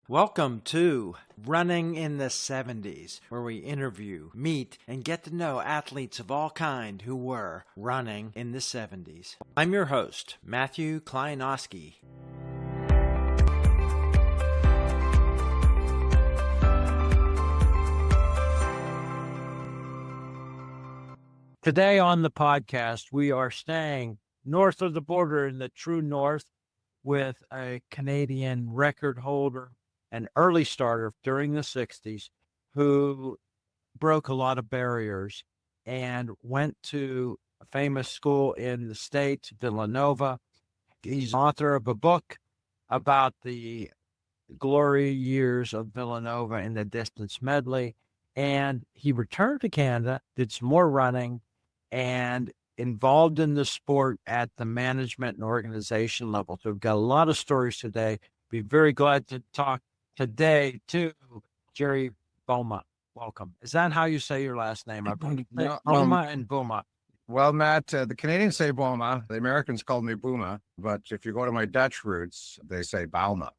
Welcome to Running in the 70s, where we interview, meet, and get to know athletes of all kind who were running in the 70s. I'm your host, Matthew Kleinowski. Today on the podcast, we are staying north of the border in the true north with a Canadian record holder, an early starter during the 60s who broke a lot of barriers and went to a famous school in the States, Villanova. He's author of a book about the glory years of Villanova in the distance medley. And he returned to Canada, did some more running, and involved in the sport at the management and organization level. So we've got a lot of stories today. Be very glad to talk today to Jerry Bouma. Welcome. Is that how you say your last name? Bouma and Bouma. Well, Matt, the Canadians say Bouma. The Americans call me Bouma. But if you go to my Dutch roots, they say Bouma.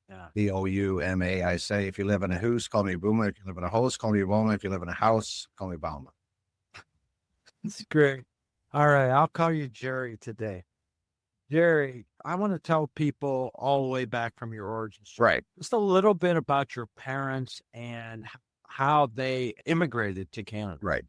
Yeah. B-O-U-M-A. I say, if you live in a house, call me Bouma. If you live in a house, call me Bouma. If you live in a house, call me Bouma. That's great. All right. I'll call you Jerry today. Jerry, I want to tell people all the way back from your origin story. Right. Just a little bit about your parents and how they immigrated to Canada. Right.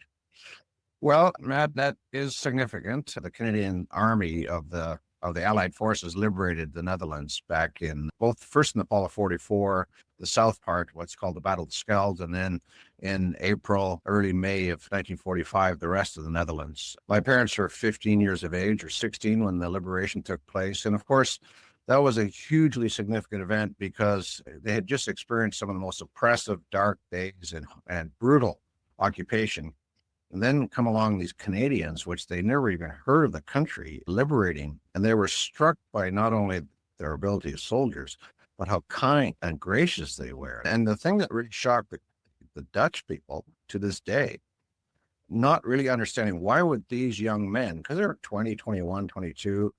Well, Matt, that is significant. The Canadian Army of the Allied Forces liberated the Netherlands back in first in the fall of 44, the south part, what's called the Battle of Skeld, and then in April, early May of 1945, the rest of the Netherlands. My parents were 15 years of age or 16 when the liberation took place. And of course, that was a hugely significant event because they had just experienced some of the most oppressive, dark days and brutal occupation. And then come along these Canadians, which they never even heard of the country, liberating. And they were struck by not only their ability as soldiers, but how kind and gracious they were. And the thing that really shocked the Dutch people to this day, not really understanding why would these young men, because they're 20, 21, 22,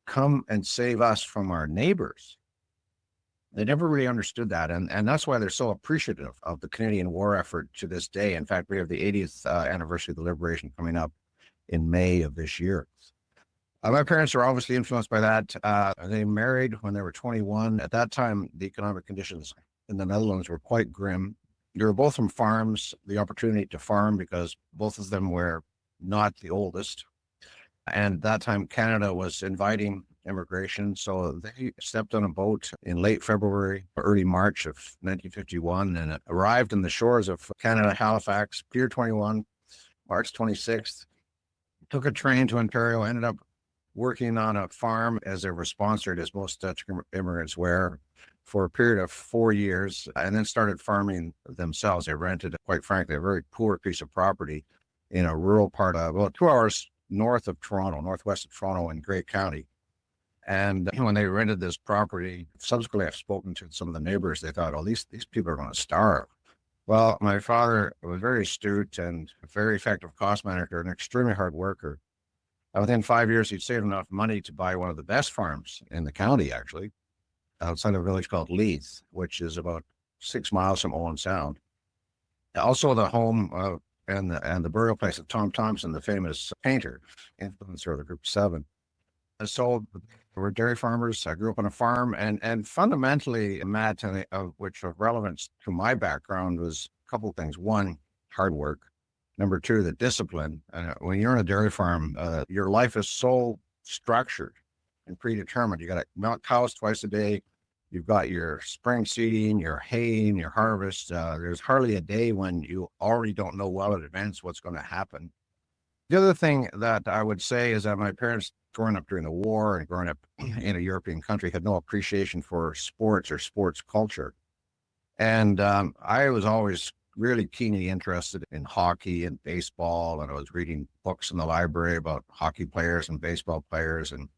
come and save us from our neighbors. They never really understood that. And that's why they're so appreciative of the Canadian war effort to this day. In fact, we have the 80th anniversary of the liberation coming up in May of this year. My parents were obviously influenced by that. They married when they were 21. At that time, the economic conditions in the Netherlands were quite grim. They were both from farms, the opportunity to farm because both of them were not the oldest. And at that time, Canada was inviting immigration. So they stepped on a boat in late February, early March of 1951, and it arrived in the shores of Canada, Halifax, Pier 21, March 26th. Took a train to Ontario, ended up working on a farm as they were sponsored, as most Dutch immigrants were, for a period of 4 years, and then started farming themselves. They rented, quite frankly, a very poor piece of property in a rural part of, about 2 hours north of Toronto, northwest of Toronto in Grey County. And when they rented this property, subsequently I've spoken to some of the neighbors, they thought, oh, these people are going to starve. Well, my father was very astute and a very effective cost manager, an extremely hard worker. Within 5 years, he'd saved enough money to buy one of the best farms in the county, actually, outside of a village called Leith, which is about 6 miles from Owen Sound. Also the home and the burial place of Tom Thompson, the famous painter, influencer of the Group 7. And so we're dairy farmers. I grew up on a farm, and fundamentally, Matt, which of relevance to my background was a couple of things. One, hard work. Number two, the discipline. When you're on a dairy farm, your life is so structured and predetermined. You got to milk cows twice a day. You've got your spring seeding, your haying, your harvest. There's hardly a day when you already don't know well in advance what's going to happen. The other thing that I would say is that my parents, growing up during the war and growing up in a European country, had no appreciation for sports or sports culture. And I was always really keenly interested in hockey and baseball, and I was reading books in the library about hockey players and baseball players. And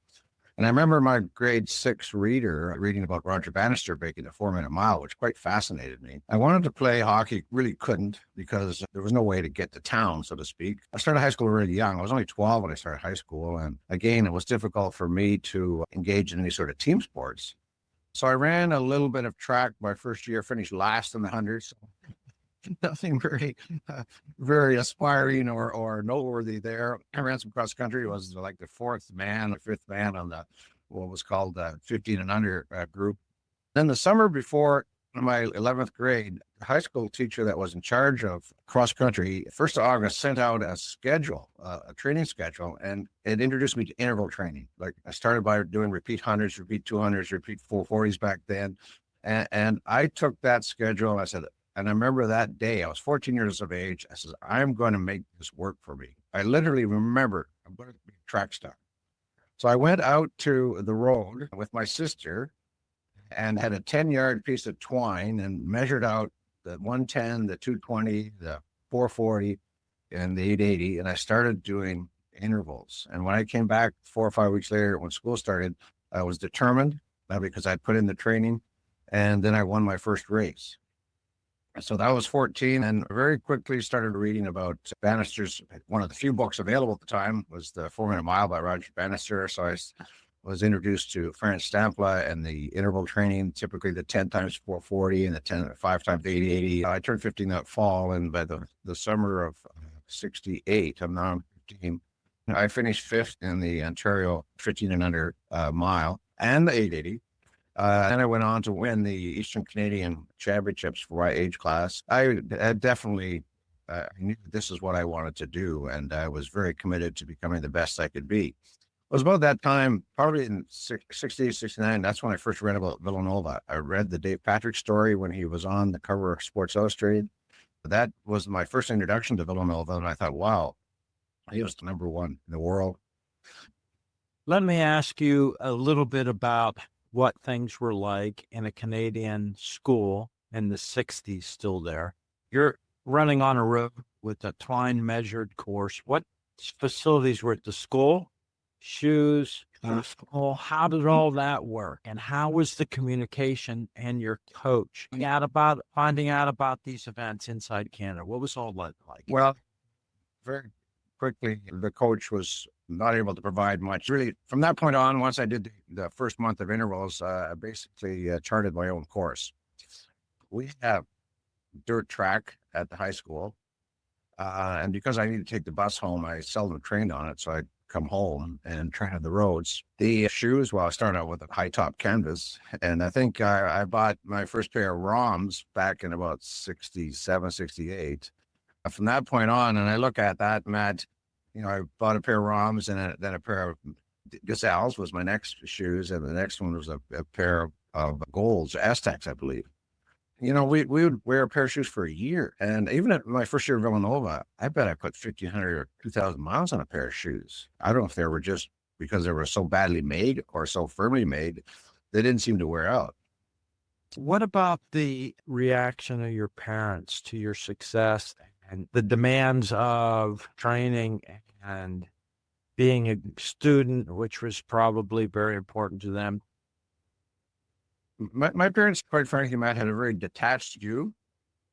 I remember my grade 6 reader reading about Roger Bannister breaking the 4-minute mile, which quite fascinated me. I wanted to play hockey, really couldn't, because there was no way to get to town, so to speak. I started high school really young. I was only 12 when I started high school. And again, it was difficult for me to engage in any sort of team sports. So I ran a little bit of track my first year, finished last in the 100. So nothing very aspiring or noteworthy there. I ran some cross country. Was like the fourth man or fifth man on the what was called the 15 and under group. Then the summer before my 11th grade, the high school teacher that was in charge of cross country, 1st of August, sent out a schedule, a training schedule, and it introduced me to interval training. Like I started by doing repeat 100s, repeat 200s, repeat 440s back then. And I took that schedule and I said, and I remember that day, I was 14 years of age. I said, I'm going to make this work for me. I literally remember I'm going to be a track star. So I went out to the road with my sister and had a 10-yard piece of twine and measured out the 110, the 220, the 440, and the 880. And I started doing intervals. And when I came back 4 or 5 weeks later, when school started, I was determined because I put in the training. And then I won my first race. So that was 14, and very quickly started reading about Bannister's. One of the few books available at the time was the 4-Minute Mile by Roger Bannister. So I was introduced to Ferenc Stampla and the interval training, typically the 10 times 440 and the 5 times 80. I turned 15 that fall, and by the summer of 68, I'm now 15, I finished fifth in the Ontario 15 and under mile and the 880. Then I went on to win the Eastern Canadian Championships for my age class. I definitely knew this is what I wanted to do, and I was very committed to becoming the best I could be. It was about that time, probably in 68, 69, that's when I first read about Villanova. I read the Dave Patrick story when he was on the cover of Sports Illustrated. That was my first introduction to Villanova, and I thought, wow, he was the number one in the world. Let me ask you a little bit about what things were like in a Canadian school in the 60s still there. You're running on a road with a twine measured course. What facilities were at the school? Shoes? How did all that work? And how was the communication and your coach finding out about these events inside Canada? What was all that like? Well, very quickly, the coach was not able to provide much. Really, from that point on, once I did the first month of intervals, I basically charted my own course. We have dirt track at the high school. And because I need to take the bus home, I seldom trained on it. So I'd come home and train on the roads. The shoes, well, I started out with a high top canvas. And I think I bought my first pair of ROMs back in about 67, 68. From that point on, and I look at that, Matt, I bought a pair of ROMs and then a pair of Gazelles was my next shoes. And the next one was a pair of Golds, Aztecs, I believe. We would wear a pair of shoes for a year. And even at my first year at Villanova, I bet I put 1,500 or 2,000 miles on a pair of shoes. I don't know if they were just because they were so badly made or so firmly made, they didn't seem to wear out. What about the reaction of your parents to your success and the demands of training and being a student, which was probably very important to them? My parents, quite frankly, Matt, had a very detached view.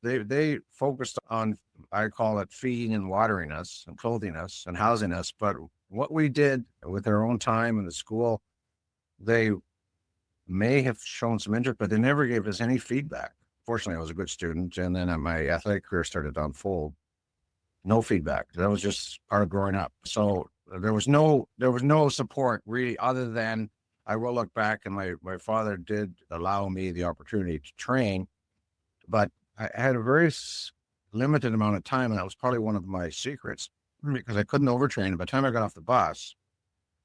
They focused on, I call it, feeding and watering us and clothing us and housing us. But what we did with our own time in the school, they may have shown some interest, but they never gave us any feedback. Fortunately, I was a good student, and then my athletic career started to unfold. No feedback. That was just part of growing up. So there was no support really, other than I will look back, and my father did allow me the opportunity to train, but I had a very limited amount of time, and that was probably one of my secrets because I couldn't overtrain. By the time I got off the bus,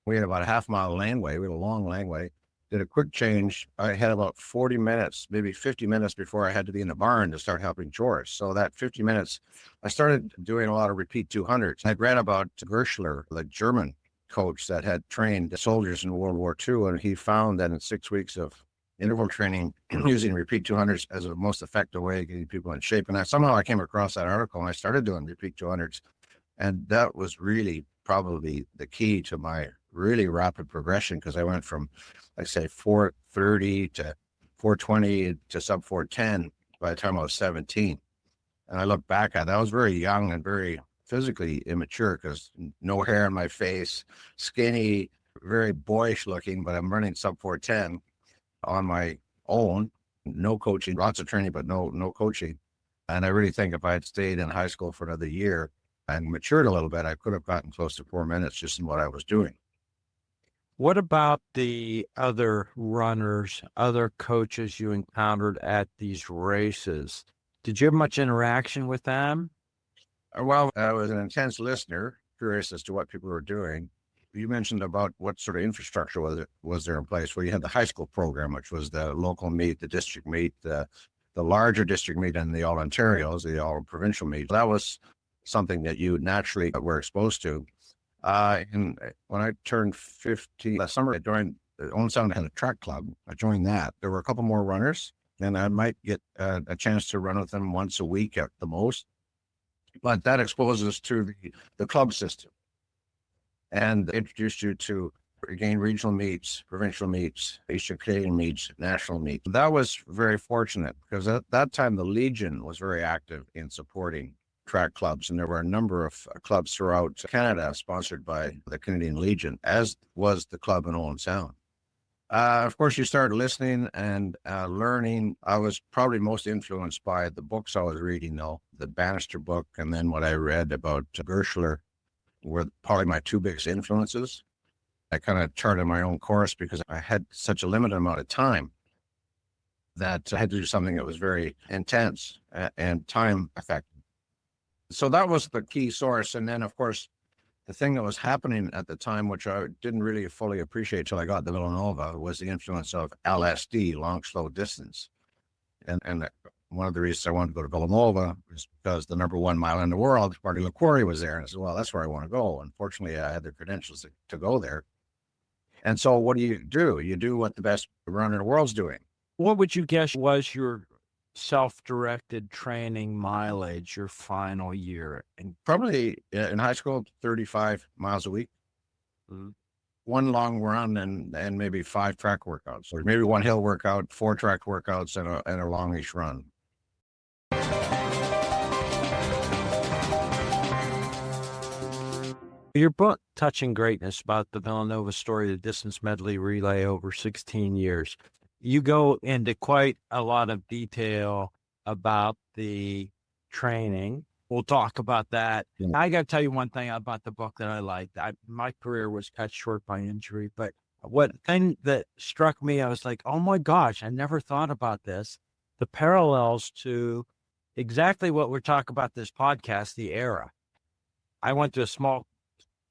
we had about a half-mile laneway. We had a long laneway. Did a quick change. I had about 40 minutes, maybe 50 minutes before I had to be in the barn to start helping chores. So that 50 minutes, I started doing a lot of repeat 200s. I'd read about Gerschler, the German coach that had trained soldiers in World War II, and he found that in 6 weeks of interval training using repeat 200s as the most effective way of getting people in shape. And somehow I came across that article and I started doing repeat 200s. And that was really probably the key to my really rapid progression, because I went from, like say, 430 to 420 to sub 410 by the time I was 17. And I look back at that, I was very young and very physically immature because no hair on my face, skinny, very boyish looking, but I'm running sub 410 on my own, no coaching, lots of training, but no coaching. And I really think if I had stayed in high school for another year and matured a little bit, I could have gotten close to 4 minutes just in what I was doing. What about the other runners, other coaches you encountered at these races? Did you have much interaction with them? Well, I was an intense listener, curious as to what people were doing. You mentioned about what sort of infrastructure was there in place. Well, you had the high school program, which was the local meet, the district meet, the larger district meet, and the All-Ontarios, the all-provincial meet. That was something that you naturally were exposed to. And when I turned 50 last summer, I joined Owen Sound had a track club. I joined that. There were a couple more runners, and I might get a chance to run with them once a week at the most. But that exposes us to the club system and introduced you to, again, regional meets, provincial meets, Eastern Canadian meets, national meets. That was very fortunate because at that time, the Legion was very active in supporting track clubs. And there were a number of clubs throughout Canada sponsored by the Canadian Legion, as was the club in Owen Sound. Of course, you started listening and learning. I was probably most influenced by the books I was reading, though, the Bannister book, and then what I read about Gershler were probably my two biggest influences. I kind of charted my own course because I had such a limited amount of time that I had to do something that was very intense and time effective. So that was the key source. And then, of course, the thing that was happening at the time, which I didn't really fully appreciate till I got to Villanova, was the influence of LSD, long, slow distance. And one of the reasons I wanted to go to Villanova was because the number 1 mile in the world, Marty LaQuarrie, was there. And I said, well, that's where I want to go. Unfortunately, I had the credentials to go there. And so what do? You do what the best runner in the world's doing. What would you guess was your self-directed training mileage your final year? And probably in high school, 35 miles a week. Mm-hmm. One long run and maybe 5 track workouts, or maybe 1 hill workout, 4 track workouts, and a longish run. Your book, Touching Greatness, about the Villanova story, the distance medley relay over 16 years. You go into quite a lot of detail about the training. We'll talk about that. Yeah. I got to tell you one thing about the book that I liked. My career was cut short by injury, but what thing that struck me, I was like, oh my gosh, I never thought about this. The parallels to exactly what we're talking about this podcast, the era. I went to a small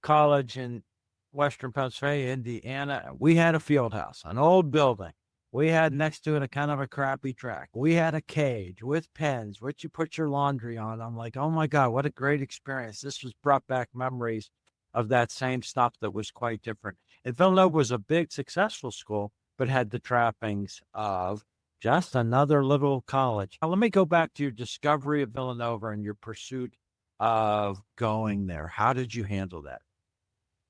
college in Western Pennsylvania, Indiana. We had a field house, an old building. We had next to it a kind of a crappy track. We had a cage with pens, which you put your laundry on. I'm like, oh my God, what a great experience. This was brought back memories of that same stuff that was quite different. And Villanova was a big, successful school, but had the trappings of just another little college. Now, let me go back to your discovery of Villanova and your pursuit of going there. How did you handle that?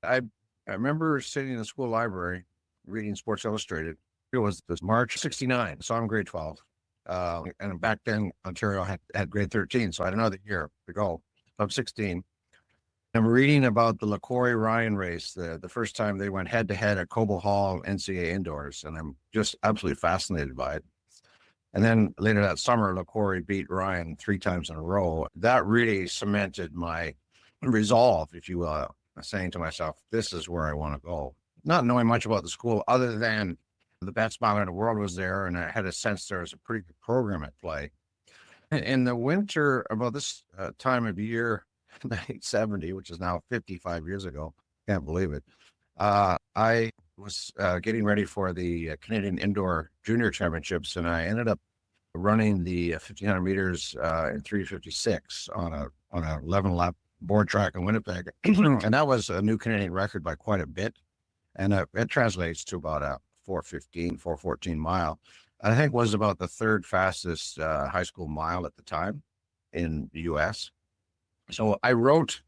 I remember sitting in the school library reading Sports Illustrated. It was this March 69, so I'm grade 12. And back then, Ontario had grade 13, so I had another year to go. I'm 16. I'm reading about the LaQuarrie-Ryan race, the first time they went head-to-head at Cobo Hall NCAA indoors, and I'm just absolutely fascinated by it. And then later that summer, LaQuarrie beat Ryan 3 times in a row. That really cemented my resolve, if you will, saying to myself, this is where I want to go. Not knowing much about the school other than the best miler in the world was there, and I had a sense there was a pretty good program at play. In the winter, about this time of year, 1970, which is now 55 years ago, can't believe it, I was getting ready for the Canadian Indoor Junior Championships, and I ended up running the 1,500 meters in 3:56 on a 11-lap board track in Winnipeg, and that was a new Canadian record by quite a bit, and it translates to about a 4:14 mile. I think was about the 3rd fastest high school mile at the time in the U.S. So I wrote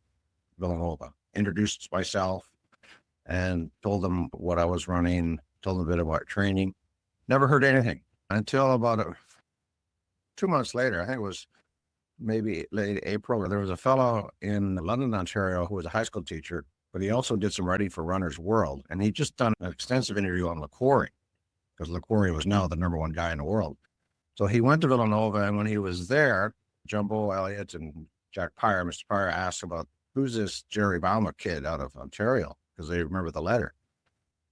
Villanova, introduced myself, and told them what I was running, told them a bit about training. Never heard anything until about 2 months later. I think it was maybe late April. There was a fellow in London, Ontario, who was a high school teacher, but he also did some writing for Runner's World. And he'd just done an extensive interview on LaQuarrie, because LaQuarrie was now the number one guy in the world. So he went to Villanova, and when he was there, Jumbo Elliott and Jack Pryor, Mr. Pryor, asked about who's this Jerry Bouma kid out of Ontario, because they remember the letter.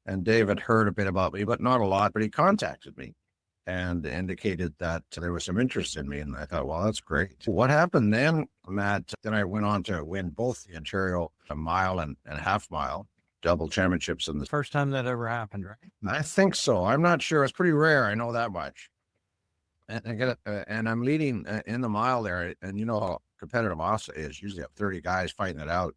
And Dave had heard a bit about me, but not a lot, but he contacted me and indicated that there was some interest in me. And I thought, well, that's great. What happened then, Matt, then I went on to win both the Ontario mile and half mile double championships in the First time that ever happened, right? I think so. I'm not sure. It's pretty rare. I know that much. And I'm leading in the mile there. And you know how competitive Massa is. Usually have 30 guys fighting it out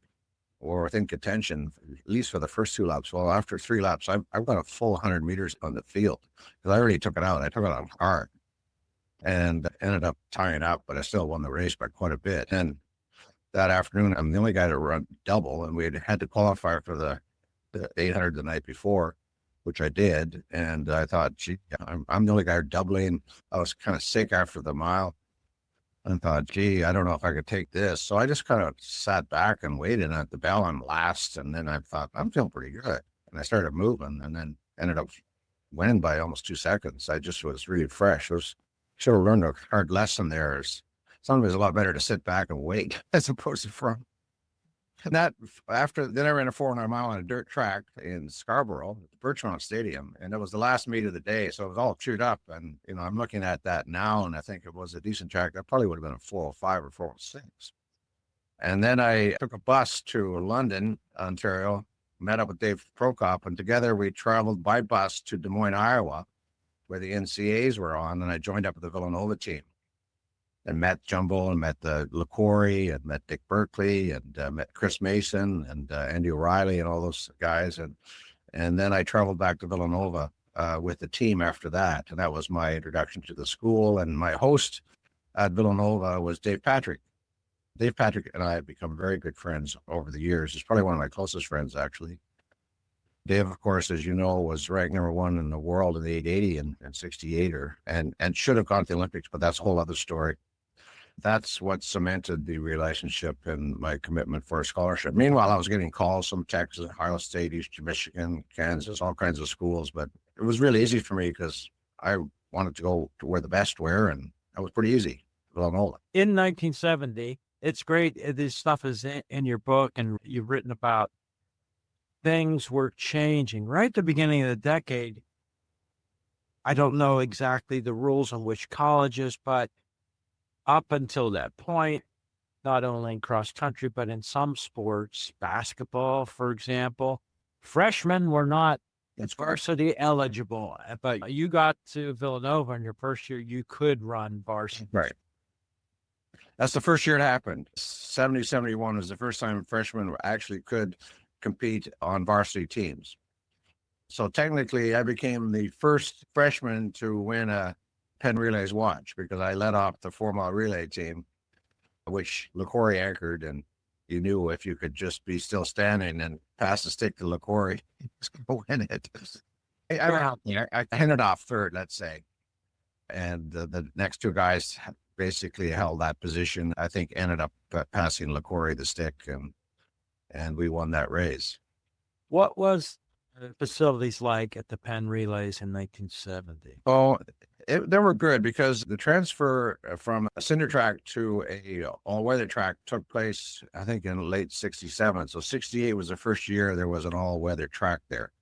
or within contention, at least for the first 2 laps. Well, after 3 laps, I've got a full 100 meters on the field because I already took it out. I took it out hard and ended up tying up, but I still won the race by quite a bit. And that afternoon, I'm the only guy to run double, and we had to qualify for the 800 the night before, which I did. And I thought, gee, I'm the only guy doubling. I was kind of sick after the mile. I thought, gee, I don't know if I could take this. So I just kind of sat back and waited at the bell and last. And then I thought, I'm feeling pretty good. And I started moving and then ended up winning by almost 2 seconds. I just was really fresh. Should have learned a hard lesson there. Sometimes it's a lot better to sit back and wait as opposed to front. And then I ran a 400 mile on a dirt track in Scarborough, Birchmount Stadium, and it was the last meet of the day. So it was all chewed up. And, I'm looking at that now, and I think it was a decent track. That probably would have been a 405 or 406. And then I took a bus to London, Ontario, met up with Dave Prokop, and together we traveled by bus to Des Moines, Iowa, where the NCAs were on, and I joined up with the Villanova team. And met Jumbo and met the LaQuarrie and met Dick Berkeley and met Chris Mason and Andy O'Reilly and all those guys. And then I traveled back to Villanova with the team after that. And that was my introduction to the school. And my host at Villanova was Dave Patrick. Dave Patrick and I have become very good friends over the years. He's probably one of my closest friends, actually. Dave, of course, as you know, was ranked number 1 in the world in the 880 and 68 and should have gone to the Olympics, but that's a whole other story. That's what cemented the relationship and my commitment for a scholarship. Meanwhile, I was getting calls from Texas, Ohio State, Eastern Michigan, Kansas, all kinds of schools. But it was really easy for me because I wanted to go to where the best were, and that was pretty easy. Villanova. In 1970, it's great. This stuff is in your book, and you've written about things were changing. Right at the beginning of the decade, I don't know exactly the rules on which colleges, but up until that point, not only in cross country, but in some sports, basketball, for example, freshmen were not varsity eligible. But you got to Villanova in your first year, you could run varsity. Right. That's the first year it happened. 70, 71 was the first time freshmen actually could compete on varsity teams. So technically, I became the first freshman to win a Penn Relays watch because I led off the 4-mile relay team, which LaQuarrie anchored, and you knew if you could just be still standing and pass the stick to LaQuarrie, he was going to win it. I ended off third, let's say, and the next 2 guys basically held that position. I think ended up passing LaQuarrie the stick, and we won that race. What was the facilities like at the Penn Relays in 1970? Oh, they were good because the transfer from a cinder track to a all-weather track took place, I think, in late 67. So 68 was the first year there was an all-weather track there.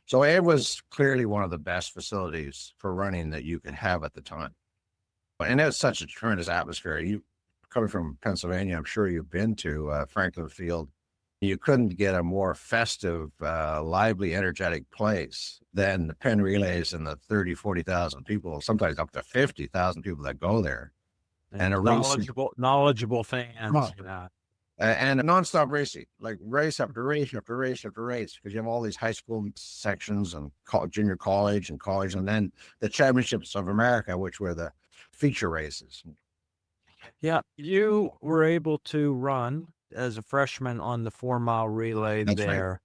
So it was clearly one of the best facilities for running that you could have at the time. And it was such a tremendous atmosphere. You coming from Pennsylvania, I'm sure you've been to Franklin Field. You couldn't get a more festive, lively, energetic place than the Penn Relays and the 30, 40,000 people, sometimes up to 50,000 people that go there. And a knowledgeable fans. And a nonstop racing, like race after race after race after race, because you have all these high school sections and junior college, and then the championships of America, which were the feature races. Yeah, you were able to run as a freshman on the 4-mile relay. That's there. Right.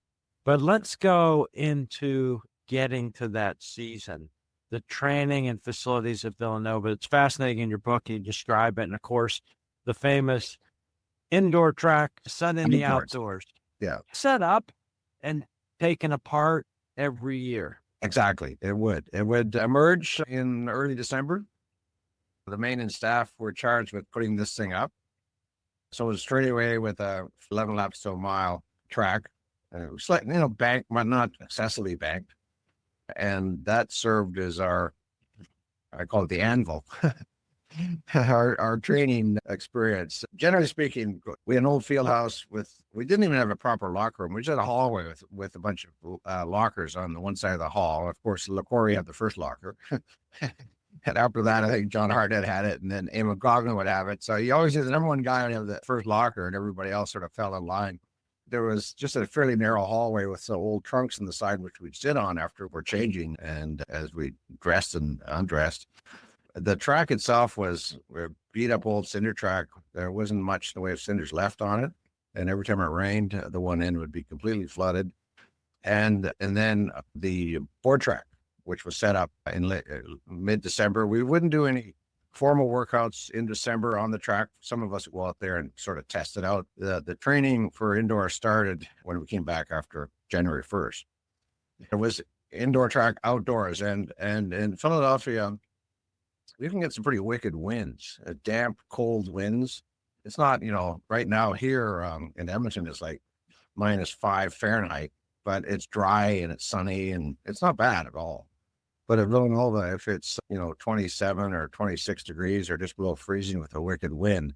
But let's go into getting to that season, the training and facilities of Villanova. It's fascinating in your book. You describe it. And of course, the famous indoor track set in the outdoors. Yeah. Set up and taken apart every year. Exactly. It would. It would emerge in early December. The main and staff were charged with putting this thing up. So it was straight away with a 11 laps to a mile track. It was like, banked, but not excessively banked. And that served as I call it the anvil, our training experience. Generally speaking, we had an old field house we didn't even have a proper locker room. We just had a hallway with a bunch of lockers on the one side of the hall. Of course, LaCory had the first locker. And after that, I think John Hartnett had it, and then Emma Goggin would have it. So you always had the number one guy would have the first locker, and everybody else sort of fell in line. There was just a fairly narrow hallway with some old trunks on the side, which we'd sit on after we're changing and as we dressed and undressed. The track itself was a beat up old cinder track. There wasn't much in the way of cinders left on it. And every time it rained, the one end would be completely flooded. And then the board track, which was set up in mid-December. We wouldn't do any formal workouts in December on the track. Some of us would go out there and sort of test it out. The training for indoor started when we came back after January 1st. It was indoor track outdoors. And in Philadelphia, we can get some pretty wicked winds, damp, cold winds. It's not, right now here in Edmonton, it's like -5 Fahrenheit, but it's dry and it's sunny and it's not bad at all. But at Villanova, if it's, 27 or 26 degrees or just below freezing with a wicked wind,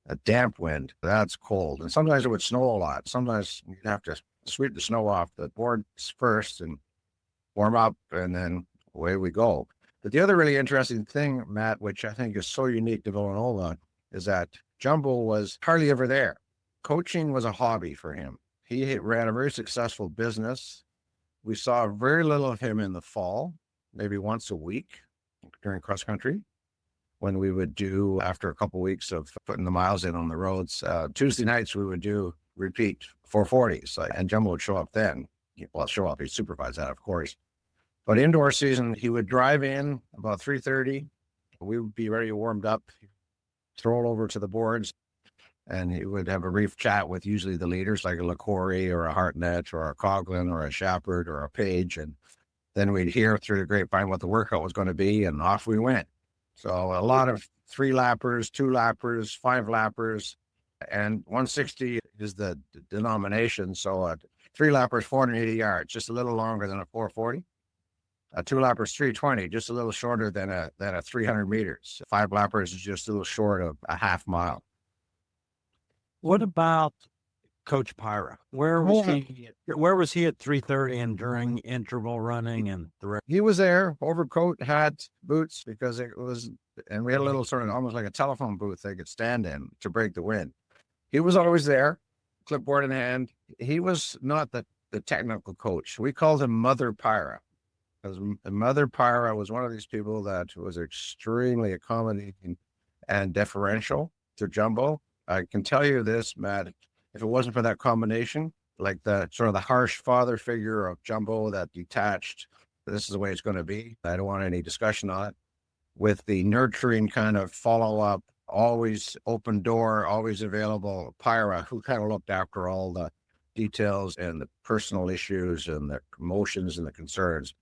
a damp wind, that's cold. And sometimes it would snow a lot. Sometimes you'd have to sweep the snow off the boards first and warm up, and then away we go. But the other really interesting thing, Matt, which I think is so unique to Villanova, is that Jumbo was hardly ever there. Coaching was a hobby for him. He ran a very successful business. We saw very little of him in the fall, maybe once a week during cross country, when we would do, after a couple of weeks of putting the miles in on the roads, Tuesday nights we would do repeat 440s, and Jumbo would show up then. Well, show up, he'd supervise that, of course. But indoor season, he would drive in about 3:30. We would be ready warmed up, throw it over to the boards, and he would have a brief chat with usually the leaders like a LaCory or a Hartnett or a Coughlin or a Shepard or a Page. And then we'd hear through the grapevine what the workout was going to be, and off we went. So a lot of 3-lappers, 2-lappers, 5-lappers, and 160 is the denomination. So 3-lappers, 480 yards, just a little longer than a 440. A 2-lappers, 320, just a little shorter than a 300 meters. 5-lappers is just a little short of a half mile. What about Coach Pyra? Where was he at 3:30 and during interval running and the rest? He was there, overcoat, hat, boots, because it was, and we had a little sort of almost like a telephone booth they could stand in to break the wind. He was always there, clipboard in hand. He was not the technical coach. We called him Mother Pyra, because Mother Pyra was one of these people that was extremely accommodating and deferential to Jumbo. I can tell you this, Matt, if it wasn't for that combination, like the sort of the harsh father figure of Jumbo that detached, this is the way it's going to be, I don't want any discussion on it, with the nurturing kind of follow-up, always open door, always available Pyra, who kind of looked after all the details and the personal issues and the emotions and the concerns.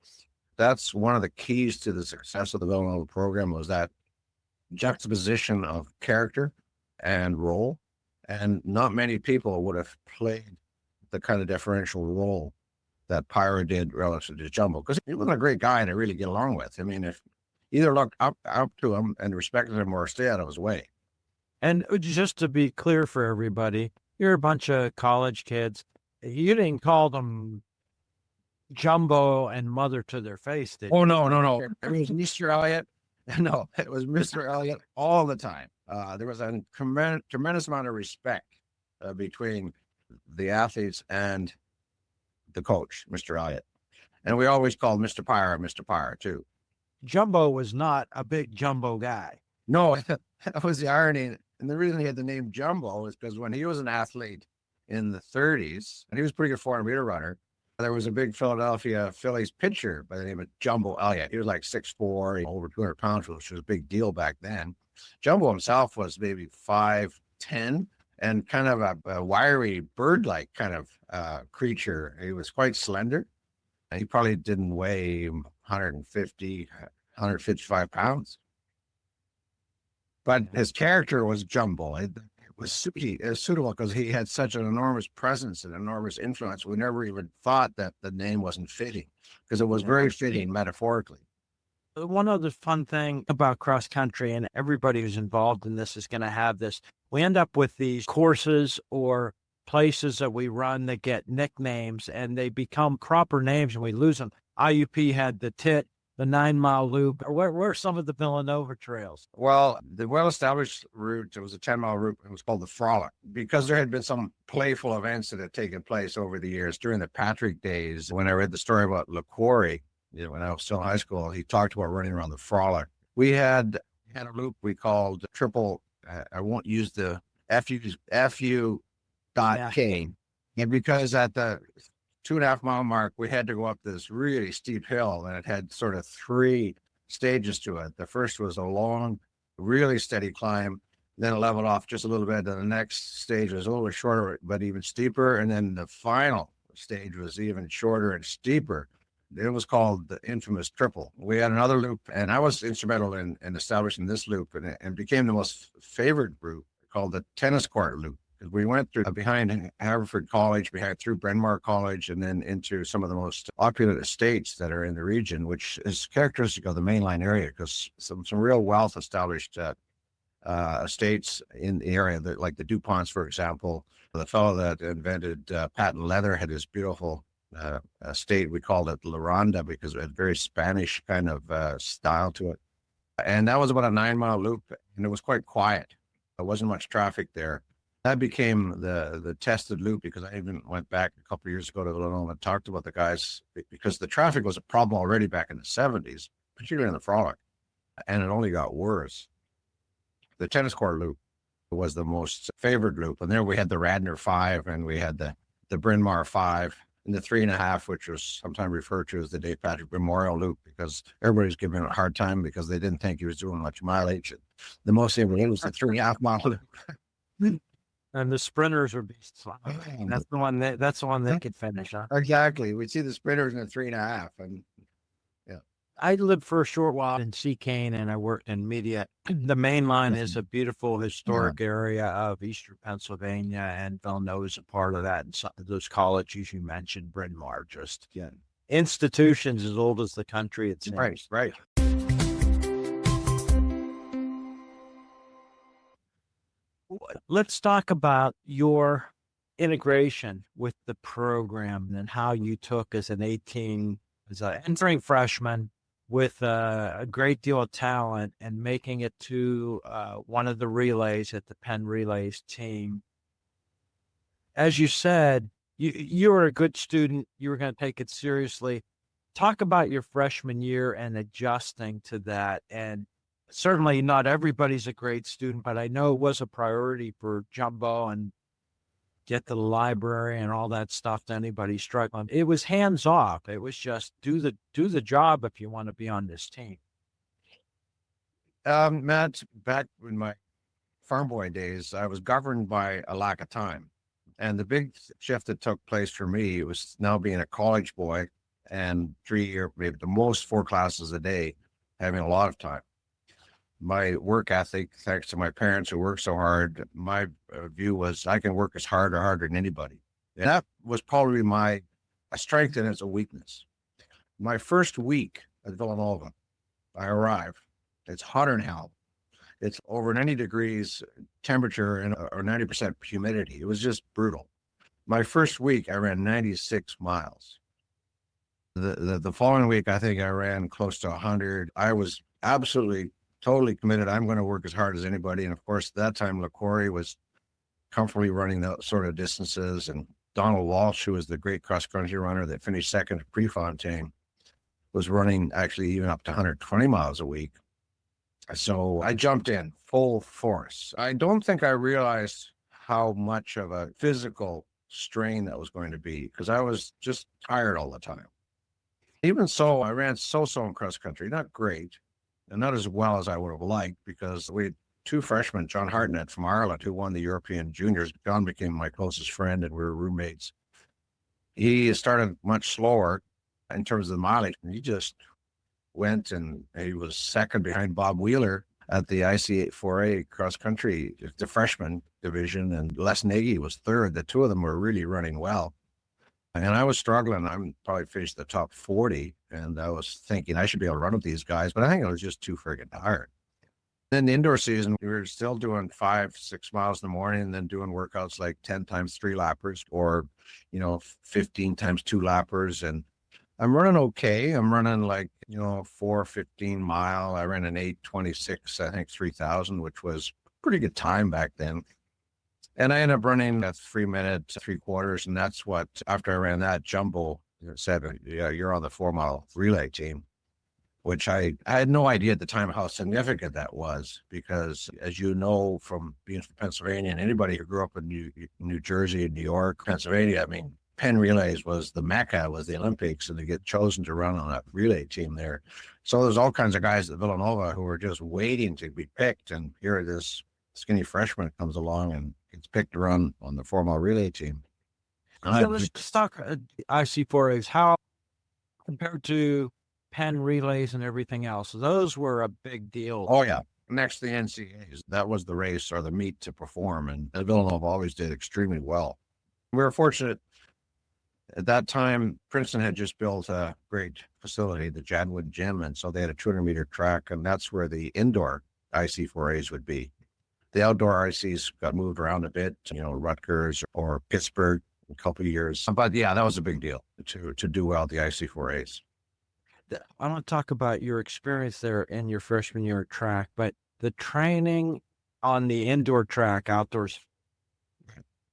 That's one of the keys to the success of the Villanova program, was that juxtaposition of character and role. And not many people would have played the kind of deferential role that Pyra did relative to Jumbo, because he wasn't a great guy to really get along with. I mean, if either looked up to him and respected him or stay out of his way. And just to be clear for everybody, you're a bunch of college kids. You didn't call them Jumbo and Mother to their face, did you? Oh, no. It was Mr. Elliott. No, it was Mr. Elliott all the time. There was a tremendous amount of respect between the athletes and the coach, Mr. Elliott. And we always called Mr. Pyra too. Jumbo was not a big Jumbo guy. No, that was the irony. And the reason he had the name Jumbo is because when he was an athlete in the 30s, and he was a pretty good 400-meter runner, there was a big Philadelphia Phillies pitcher by the name of Jumbo Elliott. He was like 6'4", over 200 pounds, which was a big deal back then. Jumbo himself was maybe 5'10", and kind of a wiry bird-like kind of creature. He was quite slender, He probably didn't weigh 150, 155 pounds. But his character was jumbo. It was suitable because he had such an enormous presence and enormous influence. We never even thought that the name wasn't fitting because it was very fitting metaphorically. One other fun thing about cross country, and everybody who's involved in this is going to have this, we end up with these courses or places that we run that get nicknames and they become proper names and we lose them. IUP had the Tit, the 9 Mile Loop. Where are some of the Villanova trails? Well, the well-established route, it was a 10-mile route. It was called the Frolic because there had been some playful events that had taken place over the years during the Patrick days. When I read the story about LaQuarrie, when I was still in high school, he talked about running around the Frolic. We had a loop we called triple. I won't use the FU dot K, and because at the 2.5 mile mark, we had to go up this really steep hill, and it had sort of 3 stages to it. The first was a long, really steady climb, then it leveled off just a little bit. Then the next stage was a little bit shorter, but even steeper, and then the final stage was even shorter and steeper. It was called the infamous triple. We had another loop, and I was instrumental in establishing this loop, and it became the most favored route called the tennis court loop. Because we went through behind Haverford College, through Bryn Mawr College, and then into some of the most opulent estates that are in the region, which is characteristic of the mainline area, because some real wealth established estates in the area, like the DuPonts, for example. The fellow that invented patent leather had this beautiful estate. We called it La Ronda because it had very Spanish kind of style to it. And that was about a 9 mile loop, and it was quite quiet. There wasn't much traffic there. That became the tested loop because I even went back a couple of years ago to Villanova and talked about the guys because the traffic was a problem already back in the 70s, particularly in the Frolic, and it only got worse. The tennis court loop was the most favored loop, and there we had the Radnor 5, and we had the Bryn Mawr 5, and the 3.5, which was sometimes referred to as the Dave Patrick Memorial Loop, because everybody's giving him a hard time because they didn't think he was doing much mileage. The most they ever did was the 3.5 mile loop. And the sprinters would be slow. That's the one they could finish, huh? Exactly. We'd see the sprinters in the 3.5, and I lived for a short while in Seacane, and I worked in media. The main line is a beautiful historic area of eastern Pennsylvania, and Villanova is a part of that. And some of those colleges you mentioned, Bryn Mawr, just institutions as old as the country itself. Right. Let's talk about your integration with the program and how you took as an entering freshman with a great deal of talent and making it to one of the relays at the Penn Relays team. As you said, you were a good student. You were going to take it seriously. Talk about your freshman year and adjusting to that. And certainly not everybody's a great student, but I know it was a priority for Jumbo and get to the library and all that stuff to anybody struggling. It was hands off. It was just do the job if you want to be on this team. Matt, back in my farm boy days, I was governed by a lack of time. And the big shift that took place for me was now being a college boy and 3 or maybe the most 4 classes a day, having a lot of time. My work ethic, thanks to my parents who worked so hard, my view was I can work as hard or harder than anybody. And that was probably my strength and it's a weakness. My first week at Villanova, I arrive. It's hotter than hell. It's over 90 degrees temperature and or 90% humidity. It was just brutal. My first week, I ran 96 miles. The following week, I think I ran close to 100. I was absolutely totally committed. I'm going to work as hard as anybody. And of course, at that time, LaQuarrie was comfortably running those sort of distances. And Donald Walsh, who was the great cross-country runner that finished second at Prefontaine, was running actually even up to 120 miles a week. So I jumped in full force. I don't think I realized how much of a physical strain that was going to be because I was just tired all the time. Even so, I ran so-so in cross-country, not great. And not as well as I would have liked because we had 2 freshmen, John Hartnett from Ireland, who won the European Juniors. John became my closest friend and we were roommates. He started much slower in terms of the mileage. He just went and he was second behind Bob Wheeler at the IC4A cross country, the freshman division, and Les Nagy was third. The two of them were really running well. And I was struggling. I'm probably finished the top 40, and I was thinking I should be able to run with these guys, but I think I was just too friggin' tired. Then the indoor season, we were still doing 5-6 miles in the morning and then doing workouts like 10 times 3 lappers or, 15 times 2 lappers. And I'm running okay. I'm running like, 4:15 mile. I ran an 8:26, I think 3,000, which was pretty good time back then. And I ended up running a 3-minute 3/4. And that's what, after I ran that, Jumbo said, yeah, you're on the 4-mile relay team, which I had no idea at the time how significant that was, because as you know, from being from Pennsylvania, and anybody who grew up in New Jersey, New York, Pennsylvania, I mean, Penn relays was the Mecca, was the Olympics, and to get chosen to run on a relay team there. So there's all kinds of guys at Villanova who were just waiting to be picked. And here this skinny freshman comes along and gets picked to run on the 4-mile relay team. So let's talk IC4As. How, compared to Penn relays and everything else, those were a big deal. Oh, yeah. Next to the NCAAs, that was the race or the meet to perform. And Villanova always did extremely well. We were fortunate. At that time, Princeton had just built a great facility, the Jadwood Gym, and so they had a 200-meter track, and that's where the indoor IC4As would be. The outdoor ICs got moved around a bit, Rutgers or Pittsburgh a couple of years. But yeah, that was a big deal to do well at the IC4As. I want to talk about your experience there in your freshman year at track, but the training on the indoor track, outdoors,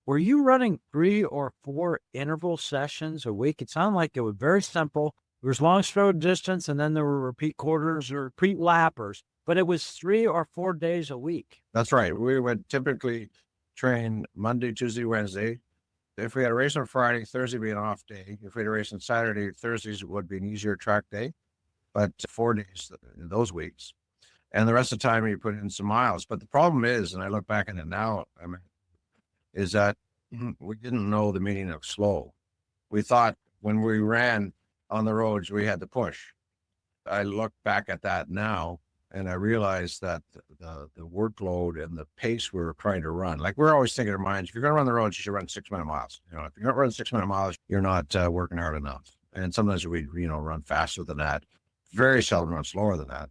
were you running 3 or 4 interval sessions a week? It sounded like it was very simple. There was long stroke distance, and then there were repeat quarters or repeat lappers, but it was 3 or 4 days a week. That's right. We would typically train Monday, Tuesday, Wednesday. If we had a race on Friday, Thursday would be an off day. If we had a race on Saturday, Thursdays would be an easier track day, but 4 days in those weeks. And the rest of the time you put in some miles. But the problem is, and I look back at it now, is that we didn't know the meaning of slow. We thought when we ran on the roads, we had to push. I look back at that now, and I realized that the workload and the pace we were trying to run, like we're always thinking in our minds, if you're going to run the roads, you should run 6-minute miles. If you're not running 6-minute miles, you're not working hard enough. And sometimes we, run faster than that. Very seldom run slower than that.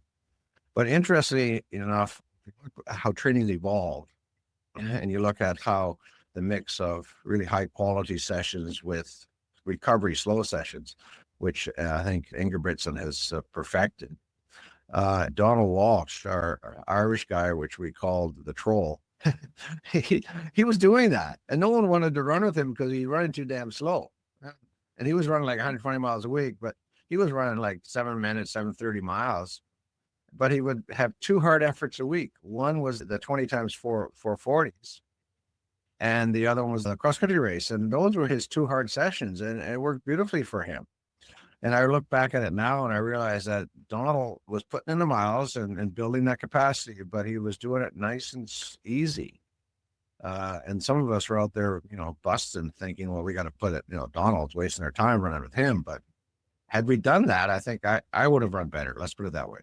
But interestingly enough, how training's evolved, and you look at how the mix of really high quality sessions with recovery slow sessions, which I think Ingebrigtsen has perfected. Donald Walsh, our Irish guy, which we called the Troll, he was doing that, and no one wanted to run with him because he running too damn slow. And he was running like 120 miles a week, but he was running like 7 minutes, 7:30 miles. But he would have 2 hard efforts a week. One was the 20 times 440s, and the other one was the cross-country race. And those were his 2 hard sessions, and it worked beautifully for him. And I look back at it now, and I realize that Donald was putting in the miles and building that capacity, but he was doing it nice and easy. And some of us were out there, busting, thinking, well, we got to put it, Donald's wasting our time running with him. But had we done that, I think I would have run better. Let's put it that way.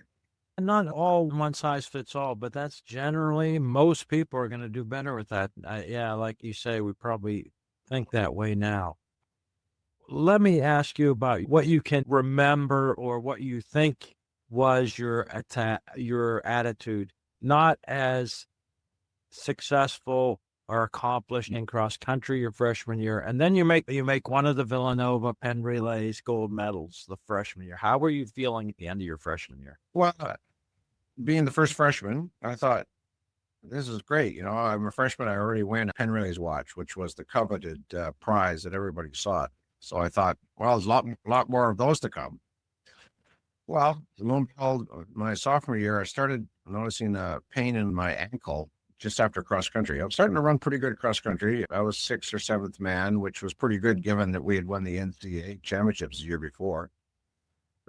Not all one size fits all, but that's generally, most people are going to do better with that. Yeah, like you say, we probably think that way now. Let me ask you about what you can remember or what you think was your attitude, not as successful or accomplished in cross country your freshman year, and then you make one of the Villanova Penn relays gold medals the freshman year. How were you feeling at the end of your freshman year? Well, being the first freshman, I thought, this is great. I'm a freshman. I already win a Penn relays watch, which was the coveted prize that everybody sought. So I thought, well, there's a lot more of those to come. Well, lo and behold, my sophomore year, I started noticing pain in my ankle just after cross country. I was starting to run pretty good cross country. I was 6th or 7th man, which was pretty good given that we had won the NCAA championships the year before.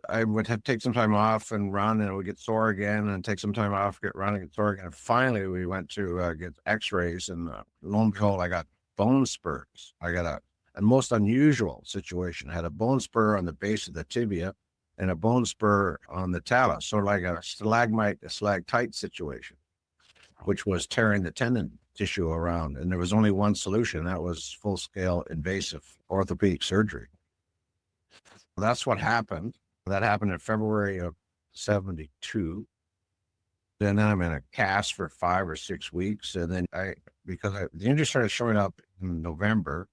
I would have to take some time off and run, and it would get sore again, and take some time off, get run, and get sore again. And finally, we went to get X-rays, and lo and behold, I got bone spurs. I got and most unusual situation. I had a bone spur on the base of the tibia and a bone spur on the talus, sort of like a stalagmite situation, which was tearing the tendon tissue around. And there was only one solution. That was full-scale invasive orthopedic surgery. That's what happened. That happened in February of 72. And then I'm in a cast for 5 or 6 weeks. And then the injury started showing up in November,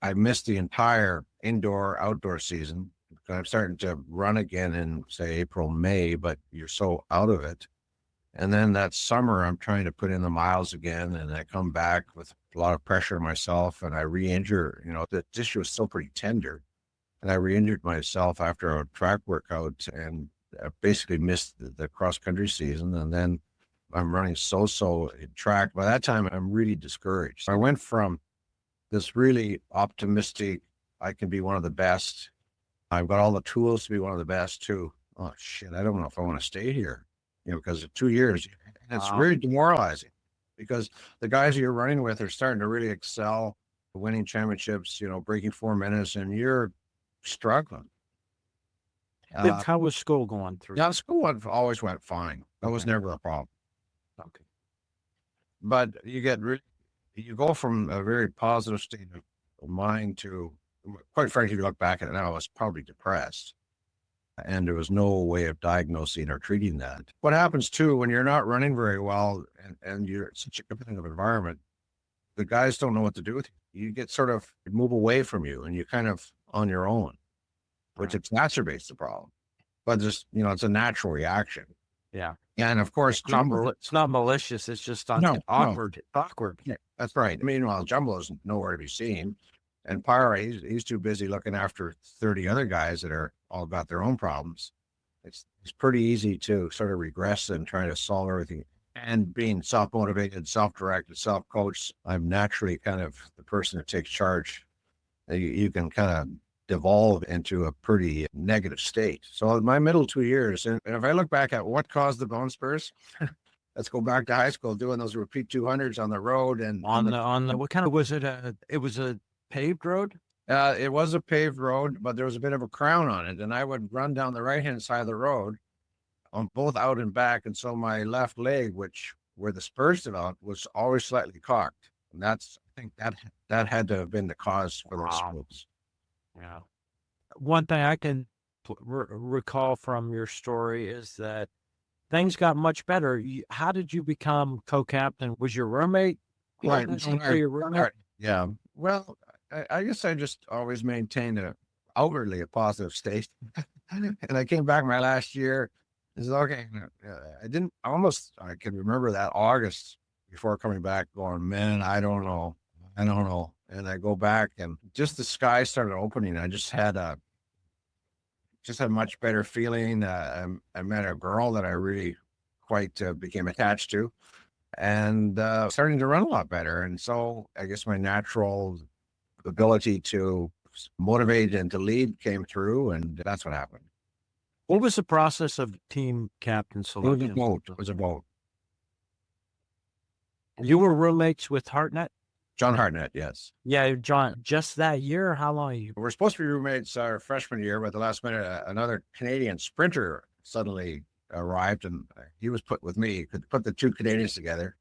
I missed the entire indoor-outdoor season. I'm starting to run again in, say, April, May, but you're so out of it. And then that summer, I'm trying to put in the miles again, and I come back with a lot of pressure on myself, and I re-injure. The tissue was still pretty tender, and I re-injured myself after a track workout, and I basically missed the cross-country season. And then I'm running so-so in track. By that time, I'm really discouraged. I went from this really optimistic, I can be one of the best, I've got all the tools to be one of the best, to, oh shit, I don't know if I want to stay here, because of 2 years. And it's really demoralizing, because the guys you're running with are starting to really excel, winning championships, breaking 4 minutes, and you're struggling. How was school going through? Yeah, school always went fine. That was never a problem. Okay. But you go from a very positive state of mind to, quite frankly, if you look back at it now, I was probably depressed. And there was no way of diagnosing or treating that. What happens too, when you're not running very well and you're in such a competitive environment, the guys don't know what to do with you. You get sort of move away from you, and you're kind of on your own, which exacerbates the problem. But just, it's a natural reaction. Yeah. And of course, it's not malicious. It's just awkward. No. Awkward. Yeah, that's right. Meanwhile, Jumbo is nowhere to be seen. And Pyra, he's too busy looking after 30 other guys that are all got their own problems. It's pretty easy to sort of regress and try to solve everything. And being self-motivated, self-directed, self-coached, I'm naturally kind of the person that takes charge. You can kind of devolve into a pretty negative state. So my middle 2 years, and if I look back at what caused the bone spurs, let's go back to high school, doing those repeat 200s on the road. And on the what kind of was it? It was a paved road? It was a paved road, but there was a bit of a crown on it, and I would run down the right-hand side of the road on both out and back. And so my left leg, where the spurs developed, was always slightly cocked. And I think that had to have been the cause for those spurs. Yeah. One thing I can recall from your story is that things got much better. How did you become co-captain? Was your roommate? Right. Your roommate? Yeah. Well, I guess I just always maintained outwardly a positive state. And I came back my last year. I said, okay, I can remember that August before coming back going, man, I don't know. And I go back, and just the sky started opening. I just had a much better feeling. I met a girl that I really quite became attached to, and starting to run a lot better. And so I guess my natural ability to motivate and to lead came through, and that's what happened. What was the process of team captain selection? It was a vote. You were roommates with Hartnett? John Hartnett, yes. Yeah, John, just that year? How long you? We're supposed to be roommates our freshman year, but at the last minute, another Canadian sprinter suddenly arrived, and he was put with me. Could put the two Canadians together.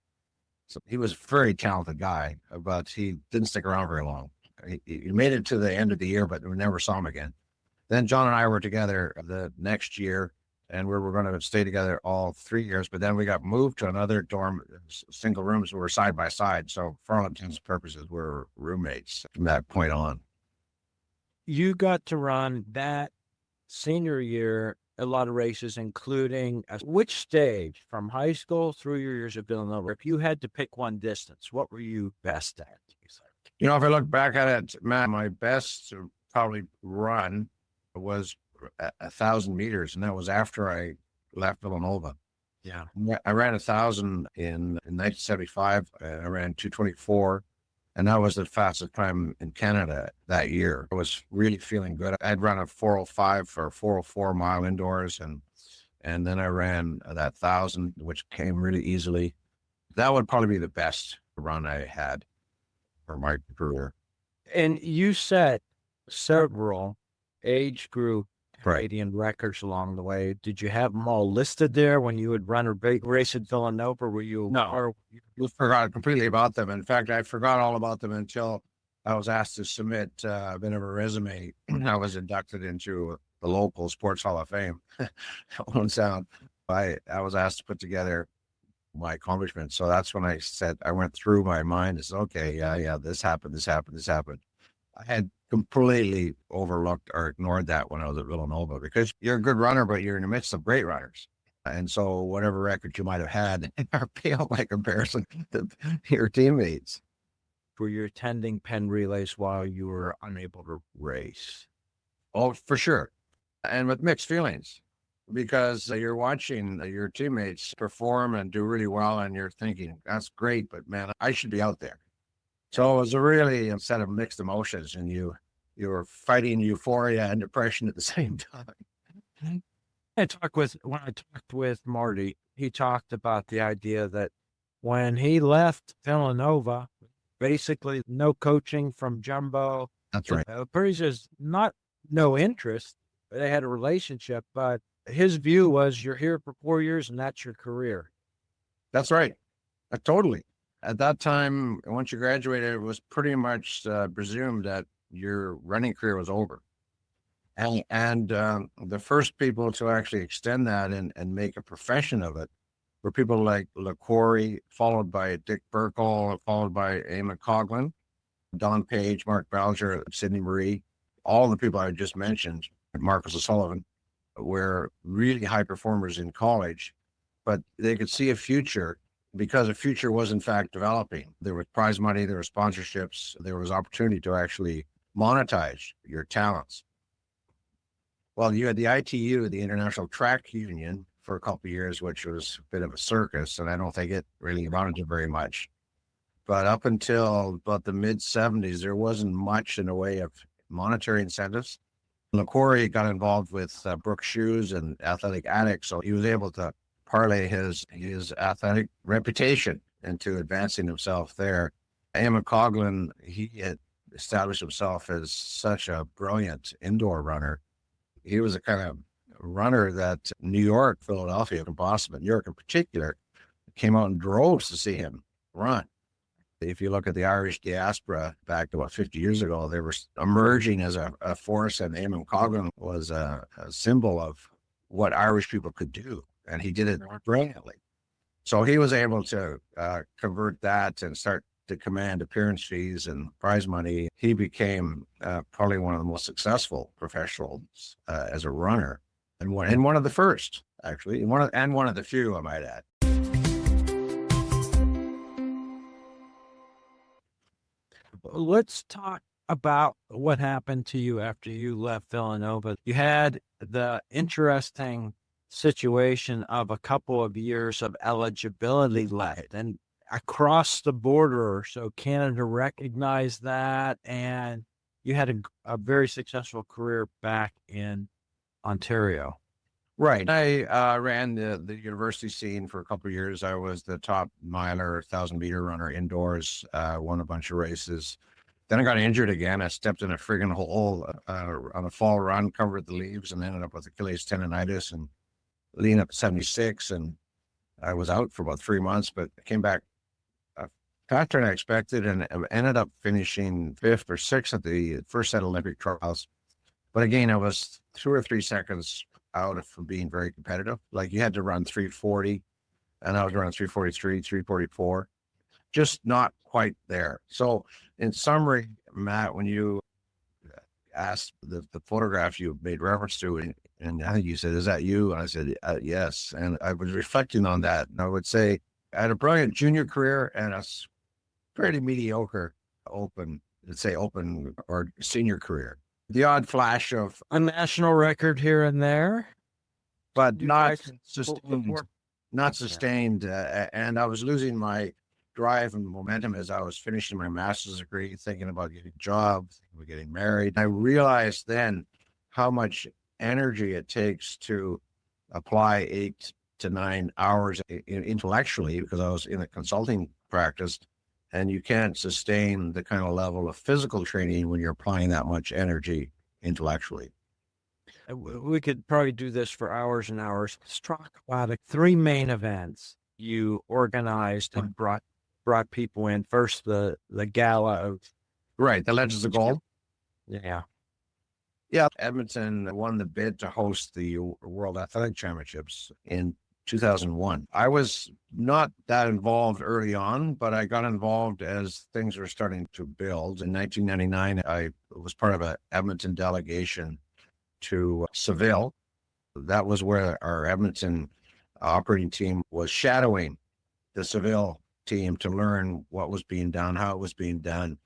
So he was a very talented guy, but he didn't stick around very long. He made it to the end of the year, but we never saw him again. Then John and I were together the next year, and we were going to stay together all 3 years, but then we got moved to another dorm, single rooms. We were side by side. So for all intents and purposes, we're roommates from that point on. You got to run that senior year a lot of races, including which stage from high school through your years at Villanova? If you had to pick one distance, what were you best at? If I look back at it, Matt, my best probably run was 1,000 meters, and that was after I left Villanova. Yeah. I ran 1,000 in 1975. I ran 2:24, and that was the fastest time in Canada that year. I was really feeling good. I'd run a 4:05 or 4:04 mile indoors, and then I ran that 1,000, which came really easily. That would probably be the best run I had for my career. And you set several age group Right. Canadian records along the way. Did you have them all listed there when you would run a big race at Villanova? Were you? No. Or, You forgot completely about them. In fact, I forgot all about them until I was asked to submit a bit of a resume. I was inducted into the local Sports Hall of Fame. That won't sound. I was asked to put together my accomplishments. So that's when I said, I went through my mind. It's okay. Yeah. This happened. This happened. This happened. I had completely overlooked or ignored that when I was at Villanova, because you're a good runner, but you're in the midst of great runners. And so whatever record you might have had are pale by comparison to your teammates. were you attending Penn relays while you were unable to race? Oh, for sure. And with mixed feelings, because you're watching your teammates perform and do really well, and you're thinking, that's great, but man, I should be out there. So it was a really a set of mixed emotions, and you were fighting euphoria and depression at the same time. When I talked with Marty, he talked about the idea that when he left Villanova, basically no coaching from Jumbo. That's right. Pretty says not no interest. They had a relationship, but his view was you're here for 4 years and that's your career. That's right. Totally. At that time, once you graduated, it was pretty much presumed that your running career was over. And the first people to actually extend that and make a profession of it were people like LaQuarrie, followed by Dick Burkle, followed by Eamon Coughlin, Don Page, Mark Balger, Sidney Marie, all the people I just mentioned, Marcus O'Sullivan, were really high performers in college, but they could see a future because a future was in fact developing. There was prize money, there were sponsorships, there was opportunity to actually monetize your talents. Well, you had the ITU, the International Track Union, for a couple of years, which was a bit of a circus, and I don't think it really amounted to very much. But up until about the mid-'70s, there wasn't much in the way of monetary incentives. LaQuarrie got involved with Brooks Shoes and Athletic Addicts, so he was able to parlay his athletic reputation into advancing himself there. Eamon Coughlin, he had established himself as such a brilliant indoor runner. He was a kind of runner that New York, Philadelphia, and Boston, but New York in particular, came out in droves to see him run. If you look at the Irish diaspora back about 50 years ago, they were emerging as a force, and Eamon Coughlin was a symbol of what Irish people could do, and he did it brilliantly. So he was able to convert that and start to command appearance fees and prize money. He became probably one of the most successful professionals as a runner, and one of the first, actually, and one of the few, I might add. Let's talk about what happened to you after you left Villanova. You had the interesting situation of a couple of years of eligibility left and across the border. So Canada recognized that, and you had a very successful career back in Ontario. Right. I ran the university scene for a couple of years. I was the top miler, 1,000-meter runner indoors, won a bunch of races. Then I got injured again. I stepped in a friggin' hole on a fall run, covered the leaves, and ended up with Achilles tendonitis and lean up 76. And I was out for about 3 months, but I came back faster than I expected and ended up finishing 5th or 6th at the first set of Olympic trials. But again, I was 2 or 3 seconds out from being very competitive. Like you had to run 340, and I was running 343, 344, just not quite there. So in summary, Matt, when you asked the photograph you made reference to, and I think you said, "Is that you?" And I said, "Yes." And I was reflecting on that, and I would say I had a brilliant junior career and a pretty mediocre open or senior career. The odd flash of a national record here and there, but not sustained. And I was losing my drive and momentum as I was finishing my master's degree, thinking about getting a job, thinking about getting married. I realized then how much energy it takes to apply 8 to 9 hours intellectually, because I was in a consulting practice, And you can't sustain the kind of level of physical training when you're applying that much energy intellectually. We could probably do this for hours and hours. Let's talk about the 3 main events you organized and brought people in. First, the gala of Right, the Legends of Gold. Yeah. Yeah, Edmonton won the bid to host the World Athletic Championships in 2001. I was not that involved early on, but I got involved as things were starting to build. In 1999, I was part of an Edmonton delegation to Seville. That was where our Edmonton operating team was shadowing the Seville team to learn what was being done, how it was being done.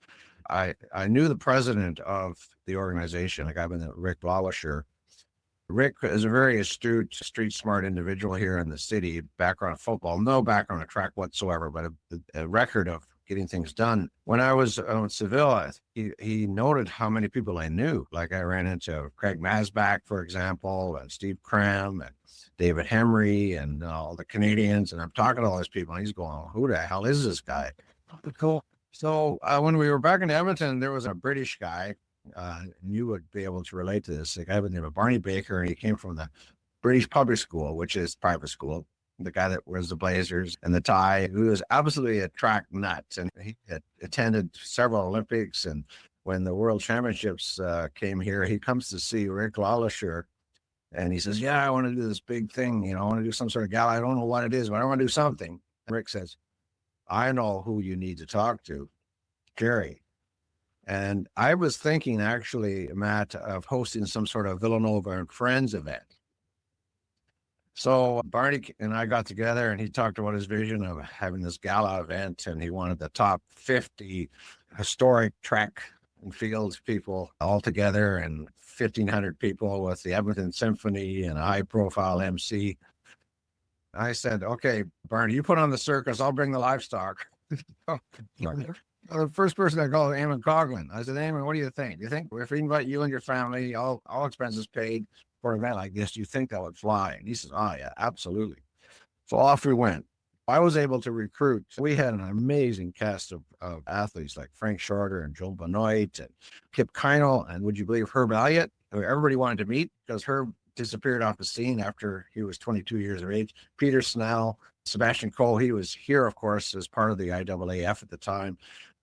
I knew the president of the organization, a guy by the name of Rick Lawlisher. Rick is a very astute, street smart individual here in the city, background of football, no background of track whatsoever, but a record of getting things done. When I was in Seville, he noted how many people I knew. Like I ran into Craig Masbach, for example, and Steve Cram and David Henry and all the Canadians. And I'm talking to all these people and he's going, who the hell is this guy? Cool. So when we were back in Edmonton, there was a British guy, and you would be able to relate to this. A guy by the name of Barney Baker, and he came from the British Public School, which is private school. The guy that wears the blazers and the tie, who was absolutely a track nut. And he had attended several Olympics. And when the World Championships came here, he comes to see Rick Lawlisher. And he says, yeah, I want to do this big thing. You know, I want to do some sort of gala. I don't know what it is, but I want to do something. And Rick says, I know who you need to talk to, Jerry. And I was thinking, actually, Matt, of hosting some sort of Villanova and Friends event. So Barney and I got together and he talked about his vision of having this gala event, and he wanted the top 50 historic track and field people all together and 1,500 people with the Edmonton Symphony and a high-profile MC. I said, okay, Barney, you put on the circus, I'll bring the livestock. The first person I called was Eamon Coughlin. I said, Eamon, what do you think? Do you think if we invite you and your family, all expenses paid for an event like this, do you think that would fly? And he says, oh, yeah, absolutely. So off we went. I was able to recruit. We had an amazing cast of athletes like Frank Shorter and Joel Benoit and Kip Keinel. And would you believe Herb Elliott, who everybody wanted to meet because Herb disappeared off the scene after he was 22 years of age. Peter Snell, Sebastian Coe, he was here, of course, as part of the IAAF at the time.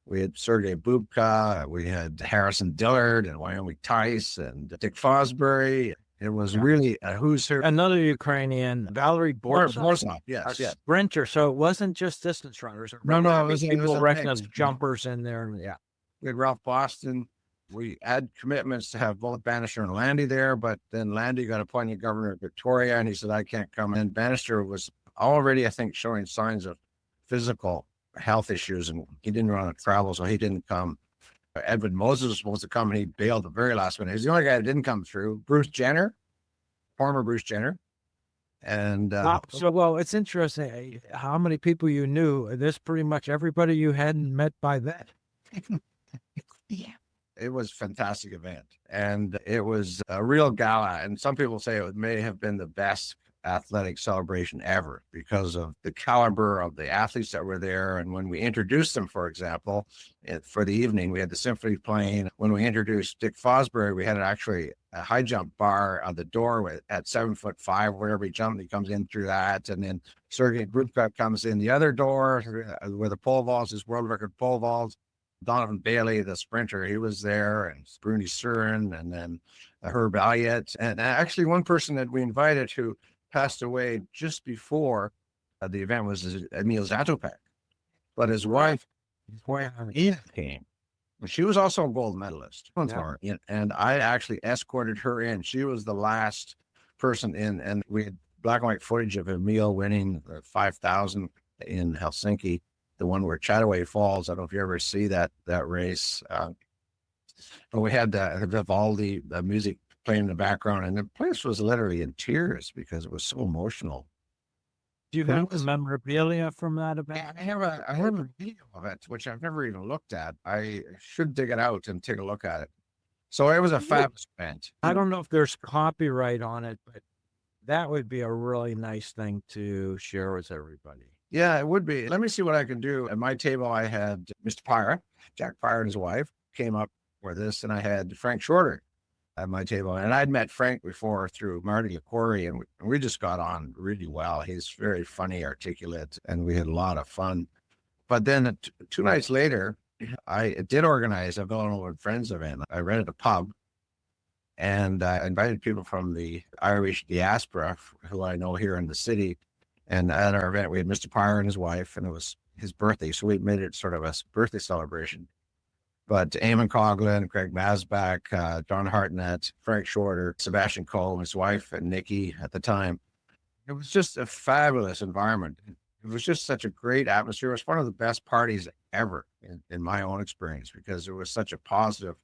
We had Sergei Bubka, we had Harrison Dillard and Wyoming Tice and Dick Fosbury. It was really a who's who. Another Ukrainian, Valerie Borsov, yes. Sprinter. So it wasn't just distance runners. No, it was people recognize jumpers in there. Yeah. We had Ralph Boston. We had commitments to have both Bannister and Landy there, but then Landy got appointed governor of Victoria, and he said, I can't come. And Bannister was already, I think, showing signs of physical health issues, and he didn't want to travel, so he didn't come. Edwin Moses was supposed to come, and he bailed the very last minute. He's the only guy that didn't come through. Bruce Jenner, former Bruce Jenner. And well, it's interesting how many people you knew. There's pretty much everybody you hadn't met by then. Yeah. It was a fantastic event, and it was a real gala. And some people say it may have been the best athletic celebration ever because of the caliber of the athletes that were there. And when we introduced them, for example, for the evening, we had the symphony playing. When we introduced Dick Fosbury, we had actually a high jump bar on the door at 7'5", wherever he jumped, he comes in through that. And then Sergei Bubka comes in the other door where the pole vaults, his world record pole vaults. Donovan Bailey, the sprinter, he was there, and Bruni Surin, and then Herb Elliott. And actually one person that we invited who passed away just before the event was Emil Zatopek. But his wife came. She was also a gold medalist. Yeah. And I actually escorted her in. She was the last person in, and we had black and white footage of Emil winning 5,000 in Helsinki. The one where Chattaway Falls. I don't know if you ever see that race. But we had Vivaldi, the music playing in the background, and the place was literally in tears because it was so emotional. Do you have memorabilia from that event? I have a video of it, which I've never even looked at. I should dig it out and take a look at it. So it was a fabulous event. I don't know if there's copyright on it, but that would be a really nice thing to share with everybody. Yeah, it would be. Let me see what I can do. At my table, I had Mr. Pyre, Jack Pyre and his wife came up for this, and I had Frank Shorter at my table. And I'd met Frank before through Marty LaCorey, and we just got on really well. He's very funny, articulate, and we had a lot of fun. But then 2 nights later, I did organize a Villanova and Friends event. I rented a pub, and I invited people from the Irish diaspora who I know here in the city. And at our event, we had Mr. Pyre and his wife, and it was his birthday. So we made it sort of a birthday celebration. But Eamon Coughlin, Craig Masbach, John Hartnett, Frank Shorter, Sebastian Coe, his wife, and Nikki at the time. It was just a fabulous environment. It was just such a great atmosphere. It was one of the best parties ever in my own experience, because it was such a positive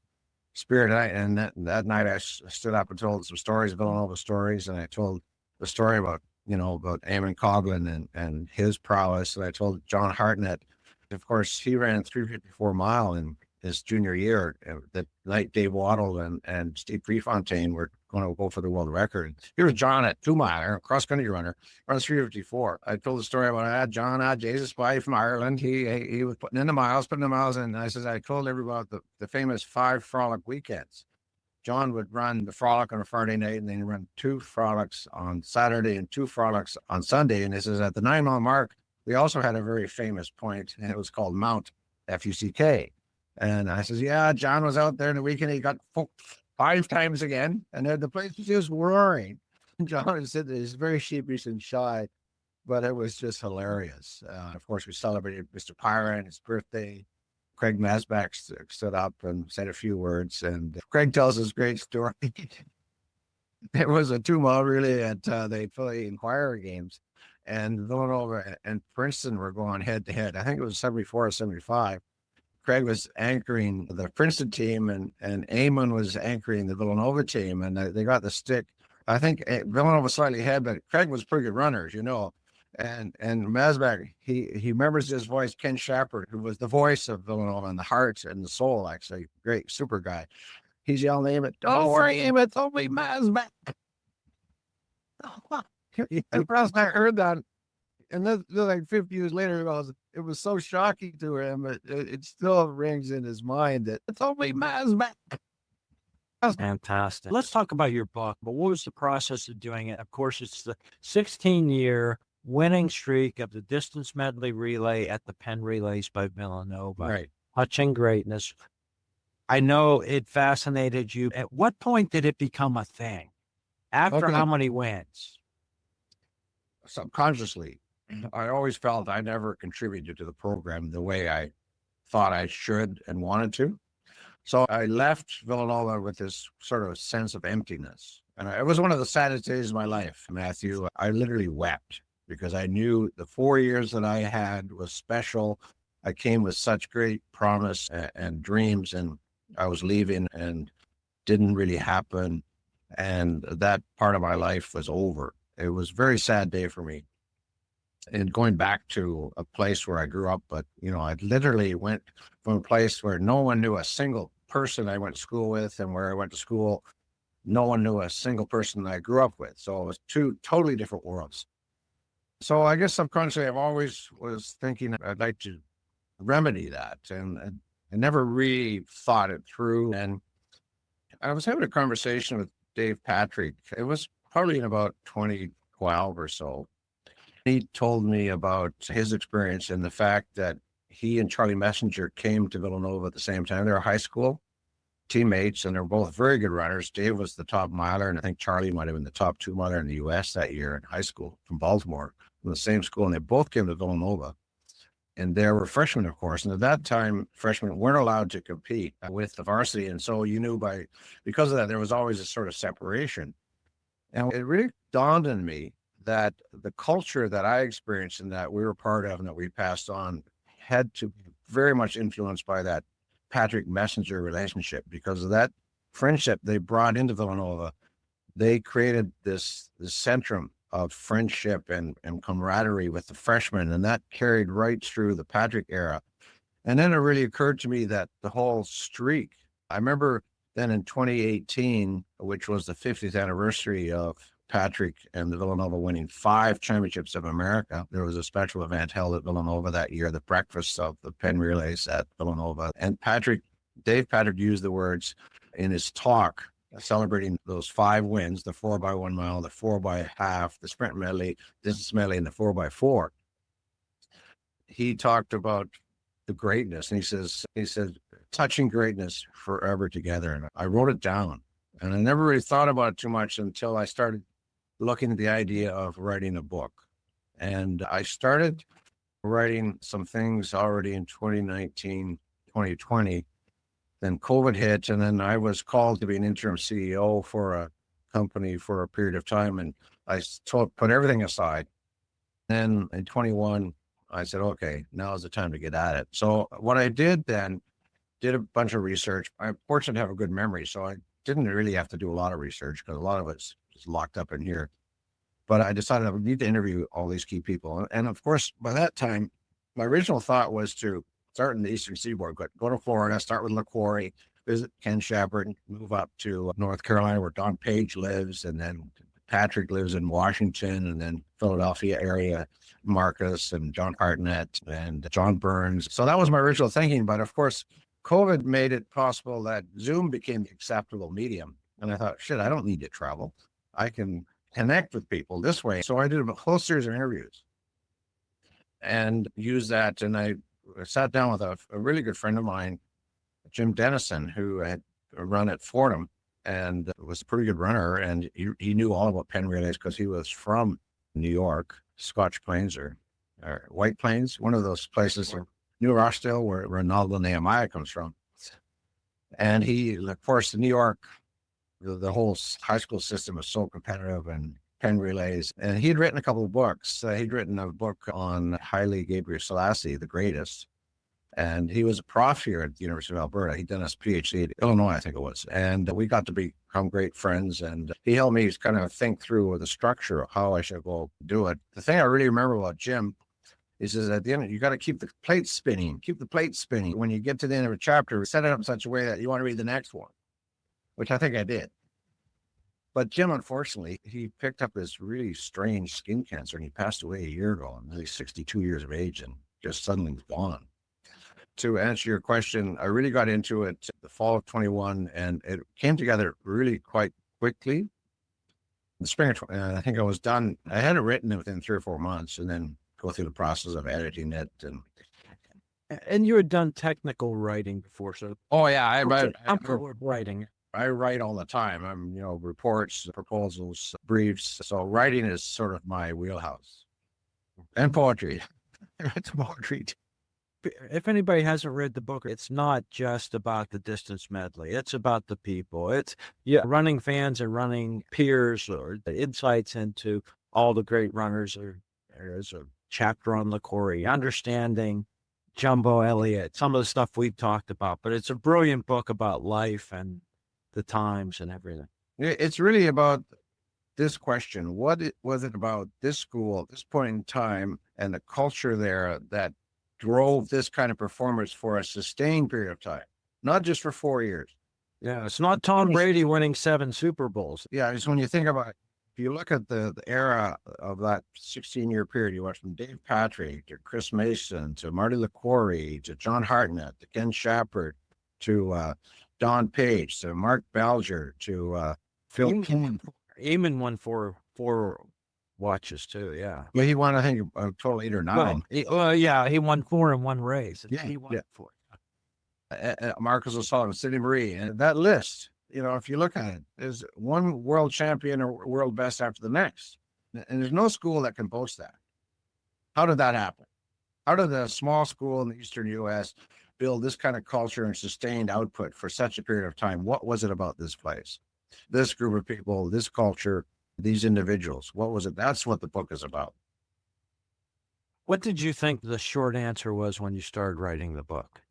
spirit. And that night I stood up and told some stories, Villanova stories, and I told the story about Eamon Coughlin and his prowess. And I told John Hartnett, of course, he ran 354 mile in his junior year. The night Dave Waddle and Steve Prefontaine were going to go for the world record. Here's John at 2-miler, cross-country runner, runs 354. I told the story about John, Jesus Spy from Ireland. He was putting the miles. And I told everybody about the famous 5 frolic weekends. John would run the frolic on a Friday night, and then he'd run 2 frolics on Saturday and 2 frolics on Sunday. And this is at the 9-mile mark. We also had a very famous point, and it was called Mount Fuck. And I says, yeah, John was out there in the weekend. He got 5 times again, and the place was just roaring. John said that he's very sheepish and shy, but it was just hilarious. Of course, we celebrated Mr. Pyre and his birthday. Craig Masbach stood up and said a few words, and Craig tells this great story. It was a 2-mile relay at the Philly Inquirer games, and Villanova and Princeton were going head to head. I think it was 74 or 75. Craig was anchoring the Princeton team, and Eamon was anchoring the Villanova team, and they got the stick. I think Villanova slightly ahead, but Craig was pretty good runners, And Masbach, he remembers his voice, Ken Shepard, who was the voice of Villanova and the heart and the soul, actually, great super guy. He's yelling at Eamon, don't worry, Eamon, it's only Masbach. And Masbach heard that, and then like 50 years later, it was so shocking to him, but it still rings in his mind that it's only Masbach. Fantastic. Let's talk about your book. But what was the process of doing it? Of course, it's the 16-year winning streak of the distance medley relay at the Penn Relays by Villanova. Right. Touching greatness. I know it fascinated you. At what point did it become a thing? After how many wins? Subconsciously, I always felt I never contributed to the program the way I thought I should and wanted to. So I left Villanova with this sort of sense of emptiness. And it was one of the saddest days of my life, Matthew. I literally wept because I knew the 4 years that I had was special. I came with such great promise and dreams, and I was leaving and didn't really happen. And that part of my life was over. It was a very sad day for me. And going back to a place where I grew up, but, I literally went from a place where no one knew a single person I went to school with, and where I went to school, no one knew a single person that I grew up with. So it was 2 totally different worlds. So I guess subconsciously, I've always was thinking I'd like to remedy that, and I never really thought it through. And I was having a conversation with Dave Patrick. It was probably in about 2012 or so. He told me about his experience and the fact that he and Charlie Messenger came to Villanova at the same time. They were high school teammates, and they're both very good runners. Dave was the top miler, and I think Charlie might have been the top 2 miler in the U.S. that year in high school from Baltimore, from the same school, and they both came to Villanova. And they were freshmen, of course. And at that time, freshmen weren't allowed to compete with the varsity. And so because of that, there was always a sort of separation. And it really dawned on me that the culture that I experienced and that we were part of and that we passed on had to be very much influenced by that Patrick Messenger relationship. Because of that friendship they brought into Villanova, they created this centrum of friendship and camaraderie with the freshmen, and that carried right through the Patrick era. And then it really occurred to me that the whole streak, I remember then in 2018, which was the 50th anniversary of Patrick and the Villanova winning 5 championships of America. There was a special event held at Villanova that year, the breakfast of the Penn relays at Villanova. And Dave Patrick used the words in his talk celebrating those 5 wins, the 4x1 mile, the 4x half, the sprint medley, distance medley, and the 4x4. He talked about the greatness, and he said, touching greatness forever together. And I wrote it down, and I never really thought about it too much until I started looking at the idea of writing a book. And I started writing some things already in 2019, 2020. Then COVID hit, and then I was called to be an interim CEO for a company for a period of time, and I put everything aside. Then in 21, I said, okay, now is the time to get at it. So what I did then, did a bunch of research. I'm fortunate to have a good memory, so I didn't really have to do a lot of research because a lot of it's just locked up in here. But I decided I would need to interview all these key people. And of course, by that time, my original thought was to start in the Eastern Seaboard, go to Florida, start with LaQuarrie, visit Ken Shepard, move up to North Carolina where Don Page lives, and then Patrick lives in Washington, and then Philadelphia area, Marcus and John Hartnett and John Burns. So that was my original thinking. But of course, COVID made it possible that Zoom became the acceptable medium. And I thought, shit, I don't need to travel. I can connect with people this way. So I did a whole series of interviews and used that. And I sat down with a really good friend of mine, Jim Dennison, who had run at Fordham and was a pretty good runner. And he knew all about Penn relays because he was from New York, Scotch Plains or White Plains, one of those places in New Rockdale where Ronaldo Nehemiah comes from. And he, of course, New York, the whole high school system is so competitive and Penn relays. And he'd written a couple of books. He'd written a book on Haile Gabriel Selassie, the greatest. And he was a prof here at the University of Alberta. He'd done his PhD at Illinois, I think it was. And we got to become great friends. And he helped me kind of think through the structure of how I should go do it. The thing I really remember about Jim is at the end, you got to keep the plate spinning. Keep the plate spinning. When you get to the end of a chapter, set it up in such a way that you want to read the next one, which I think I did. But Jim, unfortunately, he picked up this really strange skin cancer and he passed away a year ago. And he's 62 years of age and just suddenly gone. To answer your question, I really got into it the fall of 21 and it came together really quite quickly. The spring of I think I was done. I had it written within 3 or 4 months and then go through the process of editing it. And you had done technical writing before, so I'm writing. I write all the time. I'm, reports, proposals, briefs. So writing is sort of my wheelhouse. And poetry. It's poetry. If anybody hasn't read the book, it's not just about the distance medley. It's about the people. It's running fans and running peers or the insights into all the great runners. There's a chapter on LaQuarrie, understanding Jumbo Elliott, some of the stuff we've talked about. But it's a brilliant book about life and the times and everything. It's really about this question. What was it about this school at this point in time and the culture there that drove this kind of performance for a sustained period of time, not just for 4 years? Yeah, it's not Tom Brady winning 7 Super Bowls. Yeah, it's when you think about it, if you look at the era of that 16-year period, you watch from Dave Patrick to Chris Mason to Marty LaQuarrie to John Hartnett to Ken Shepard to Don Page to Mark Balger to Phil King. Eamon won four watches too. Yeah. Well, he won, I think, a total 8 or 9. He won 4 in one race. Yeah, he won 4. Marcus O'Sullivan, Sidney Marie, and that list, if you look at it, there's one world champion or world best after the next. And there's no school that can boast that. How did that happen? How did a small school in the Eastern U.S. build this kind of culture and sustained output for such a period of time? What was it about this place, this group of people, this culture, these individuals? What was it? That's what the book is about. What did you think the short answer was when you started writing the book?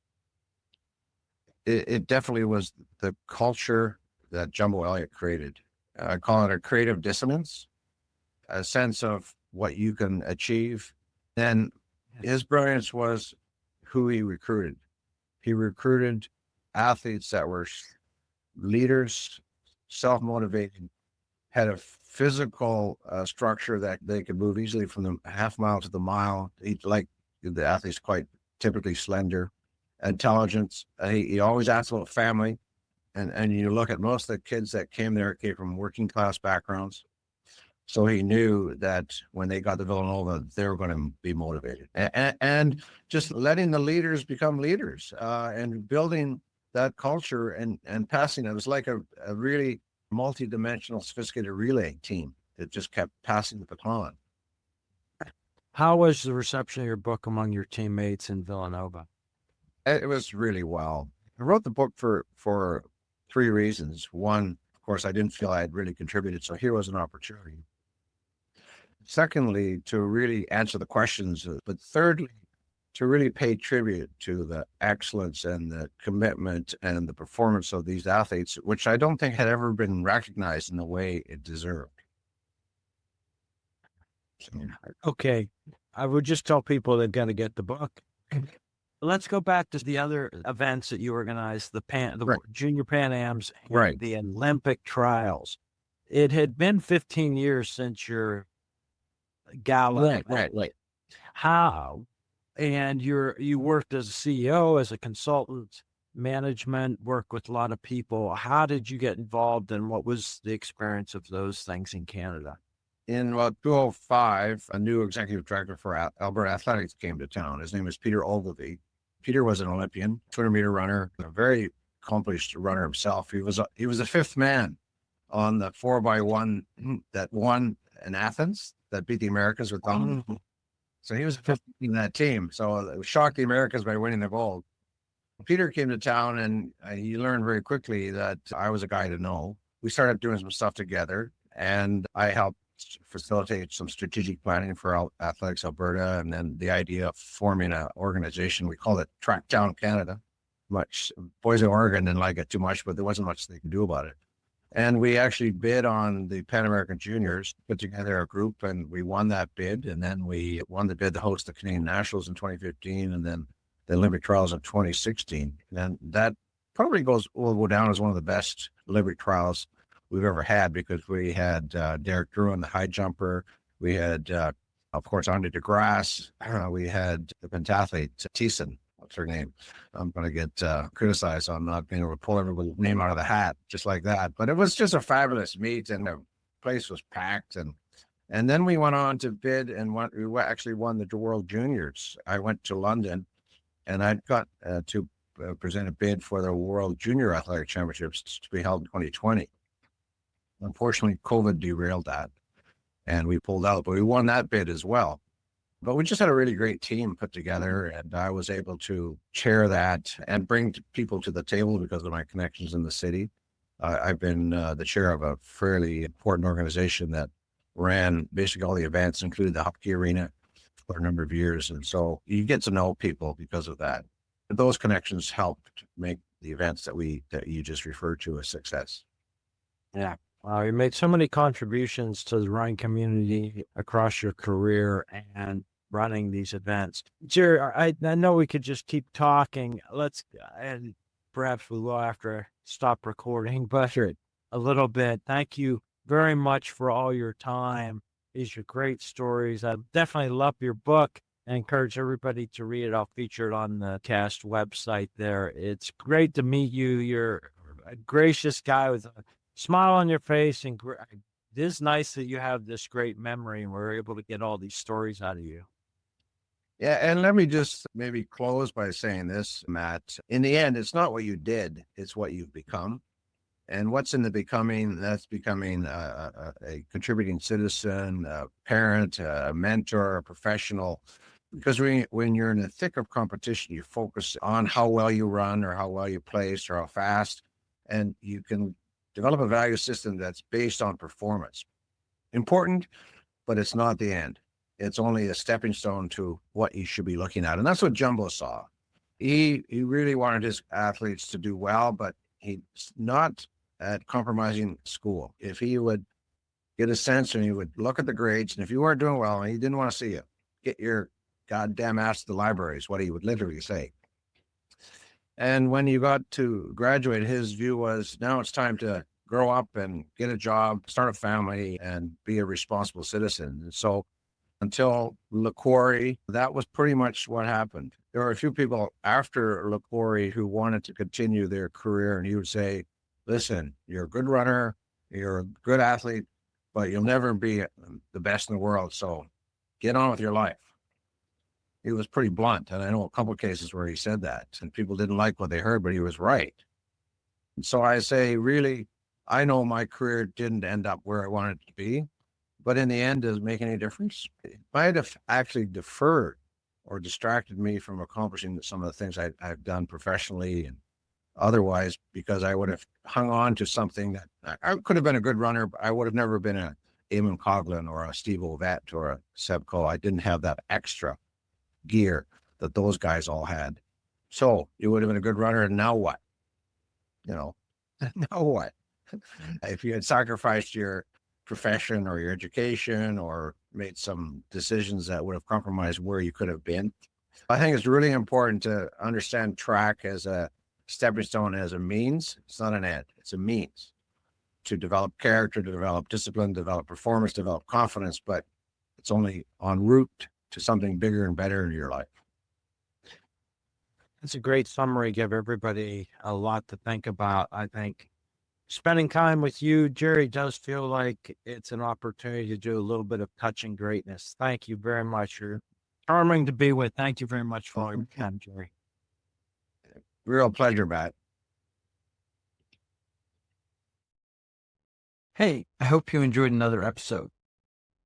It definitely was the culture that Jumbo Elliott created. I call it a creative dissonance, a sense of what you can achieve. And his brilliance was who he recruited. He recruited athletes that were leaders, self-motivated, had a physical structure that they could move easily from the half mile to the mile. Like the athlete's quite typically slender, intelligence. He always asked about family. And you look at most of the kids that came there came from working class backgrounds. So he knew that when they got to Villanova, they were going to be motivated. And just letting the leaders become leaders and building that culture and passing it. It was like a really multi-dimensional, sophisticated relay team that just kept passing the baton. How was the reception of your book among your teammates in Villanova? It was really well. I wrote the book for three reasons. One, of course, I didn't feel I had really contributed, so here was an opportunity. Secondly, to really answer the questions, but thirdly, to really pay tribute to the excellence and the commitment and the performance of these athletes, which I don't think had ever been recognized in the way it deserved. So, okay. I would just tell people they've got to get the book. Let's go back to the other events that you organized, the right. Junior Pan Ams, and Right. the Olympic trials. It had been 15 years since your gala. Right. How? And you worked as a CEO, as a consultant, management, worked with a lot of people. How did you get involved, and what was the experience of those things in Canada? In about 2005, a new executive director for Alberta Athletics came to town. His name is Peter Ogilvie. Peter was an Olympian, 200-meter runner, a very accomplished runner himself. He was a fifth man on the 4x1 that won in Athens, that beat the Americans with Donald. So he was a fifth in that team. So it shocked the Americans by winning the gold. Peter came to town, and he learned very quickly that I was a guy to know. We started doing some stuff together, and I helped facilitate some strategic planning for Athletics Alberta, and then the idea of forming an organization. We called it Track Down Canada. Boys in Oregon didn't like it too much, but there wasn't much they could do about it. And we actually bid on the Pan American Juniors, put together a group, and we won that bid. And then we won the bid to host the Canadian Nationals in 2015, and then the Olympic trials in 2016. And that probably will go down as one of the best Olympic trials we've ever had, because we had Derek Drouin, the high jumper. We had, of course, Andre DeGrasse. We had the pentathlete, Thiessen. What's her name? I'm going to get criticized on not being able to pull everybody's name out of the hat just like that. But it was just a fabulous meet, and the place was packed. And then we went on to bid, and we actually won the World Juniors. I went to London, and I got to present a bid for the World Junior Athletic Championships to be held in 2020. Unfortunately, COVID derailed that, and we pulled out, but we won that bid as well. But we just had a really great team put together, and I was able to chair that and bring people to the table because of my connections in the city. I've been the chair of a fairly important organization that ran basically all the events, including the hockey arena, for a number of years. And so you get to know people because of that. And those connections helped make the events that you just referred to a success. Yeah. Wow, you made so many contributions to the running community across your career and running these events. Jerry, I know we could just keep talking. And perhaps we will after I stop recording, but a little bit. Thank you very much for all your time. These are great stories. I definitely love your book. I encourage everybody to read it. I'll feature it on the cast website there. It's great to meet you. You're a gracious guy with a smile on your face, and it is nice that you have this great memory and we're able to get all these stories out of you. Yeah, and let me just maybe close by saying this, Matt. In the end, it's not what you did, it's what you've become. And what's in the becoming, that's becoming a contributing citizen, a parent, a mentor, a professional. Because when you're in the thick of competition, you focus on how well you run or how well you place or how fast, and you can develop a value system that's based on performance. Important, but it's not the end. It's only a stepping stone to what you should be looking at. And that's what Jumbo saw. He really wanted his athletes to do well, but he's not at compromising school. If he would get a sense and he would look at the grades, and if you weren't doing well and he didn't want to see you, get your goddamn ass to the library is what he would literally say. And when you got to graduate, his view was, now it's time to grow up and get a job, start a family, and be a responsible citizen. And so until Le Quarry, that was pretty much what happened. There were a few people after Le Quarry who wanted to continue their career, and he would say, listen, you're a good runner, you're a good athlete, but you'll never be the best in the world. So get on with your life. He was pretty blunt. And I know a couple of cases where he said that and people didn't like what they heard, but he was right. And so I say, really, I know my career didn't end up where I wanted it to be, but in the end, does it make any difference? It might have actually deferred or distracted me from accomplishing some of the things I've done professionally and otherwise, because I would have hung on to something that I could have been a good runner, but I would have never been a Eamon Coughlin or a Steve Ovett or a Seb Coe. I didn't have that extra gear that those guys all had. So you would have been a good runner, and now what? Now what? If you had sacrificed your profession or your education or made some decisions that would have compromised where you could have been. I think it's really important to understand track as a stepping stone, as a means. It's not an end, it's a means to develop character, to develop discipline, develop performance, develop confidence, but it's only en route to something bigger and better in your life. That's a great summary. Give everybody a lot to think about. I think spending time with you, Jerry, does feel like it's an opportunity to do a little bit of touching greatness. Thank you very much. You're charming to be with. Thank you very much for all your time, Jerry. Real pleasure, Matt. Hey, I hope you enjoyed another episode.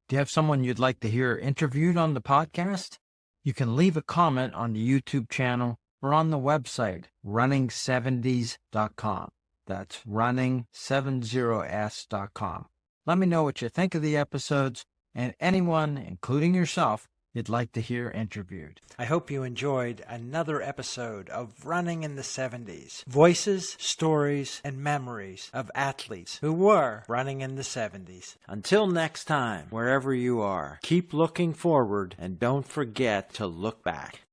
Do you have someone you'd like to hear interviewed on the podcast? You can leave a comment on the YouTube channel or on the website, running70s.com. That's running70s.com. Let me know what you think of the episodes and anyone, including yourself, you'd like to hear interviewed. I hope you enjoyed another episode of Running in the 70s. Voices, stories, and memories of athletes who were running in the 70s. Until next time, wherever you are, keep looking forward and don't forget to look back.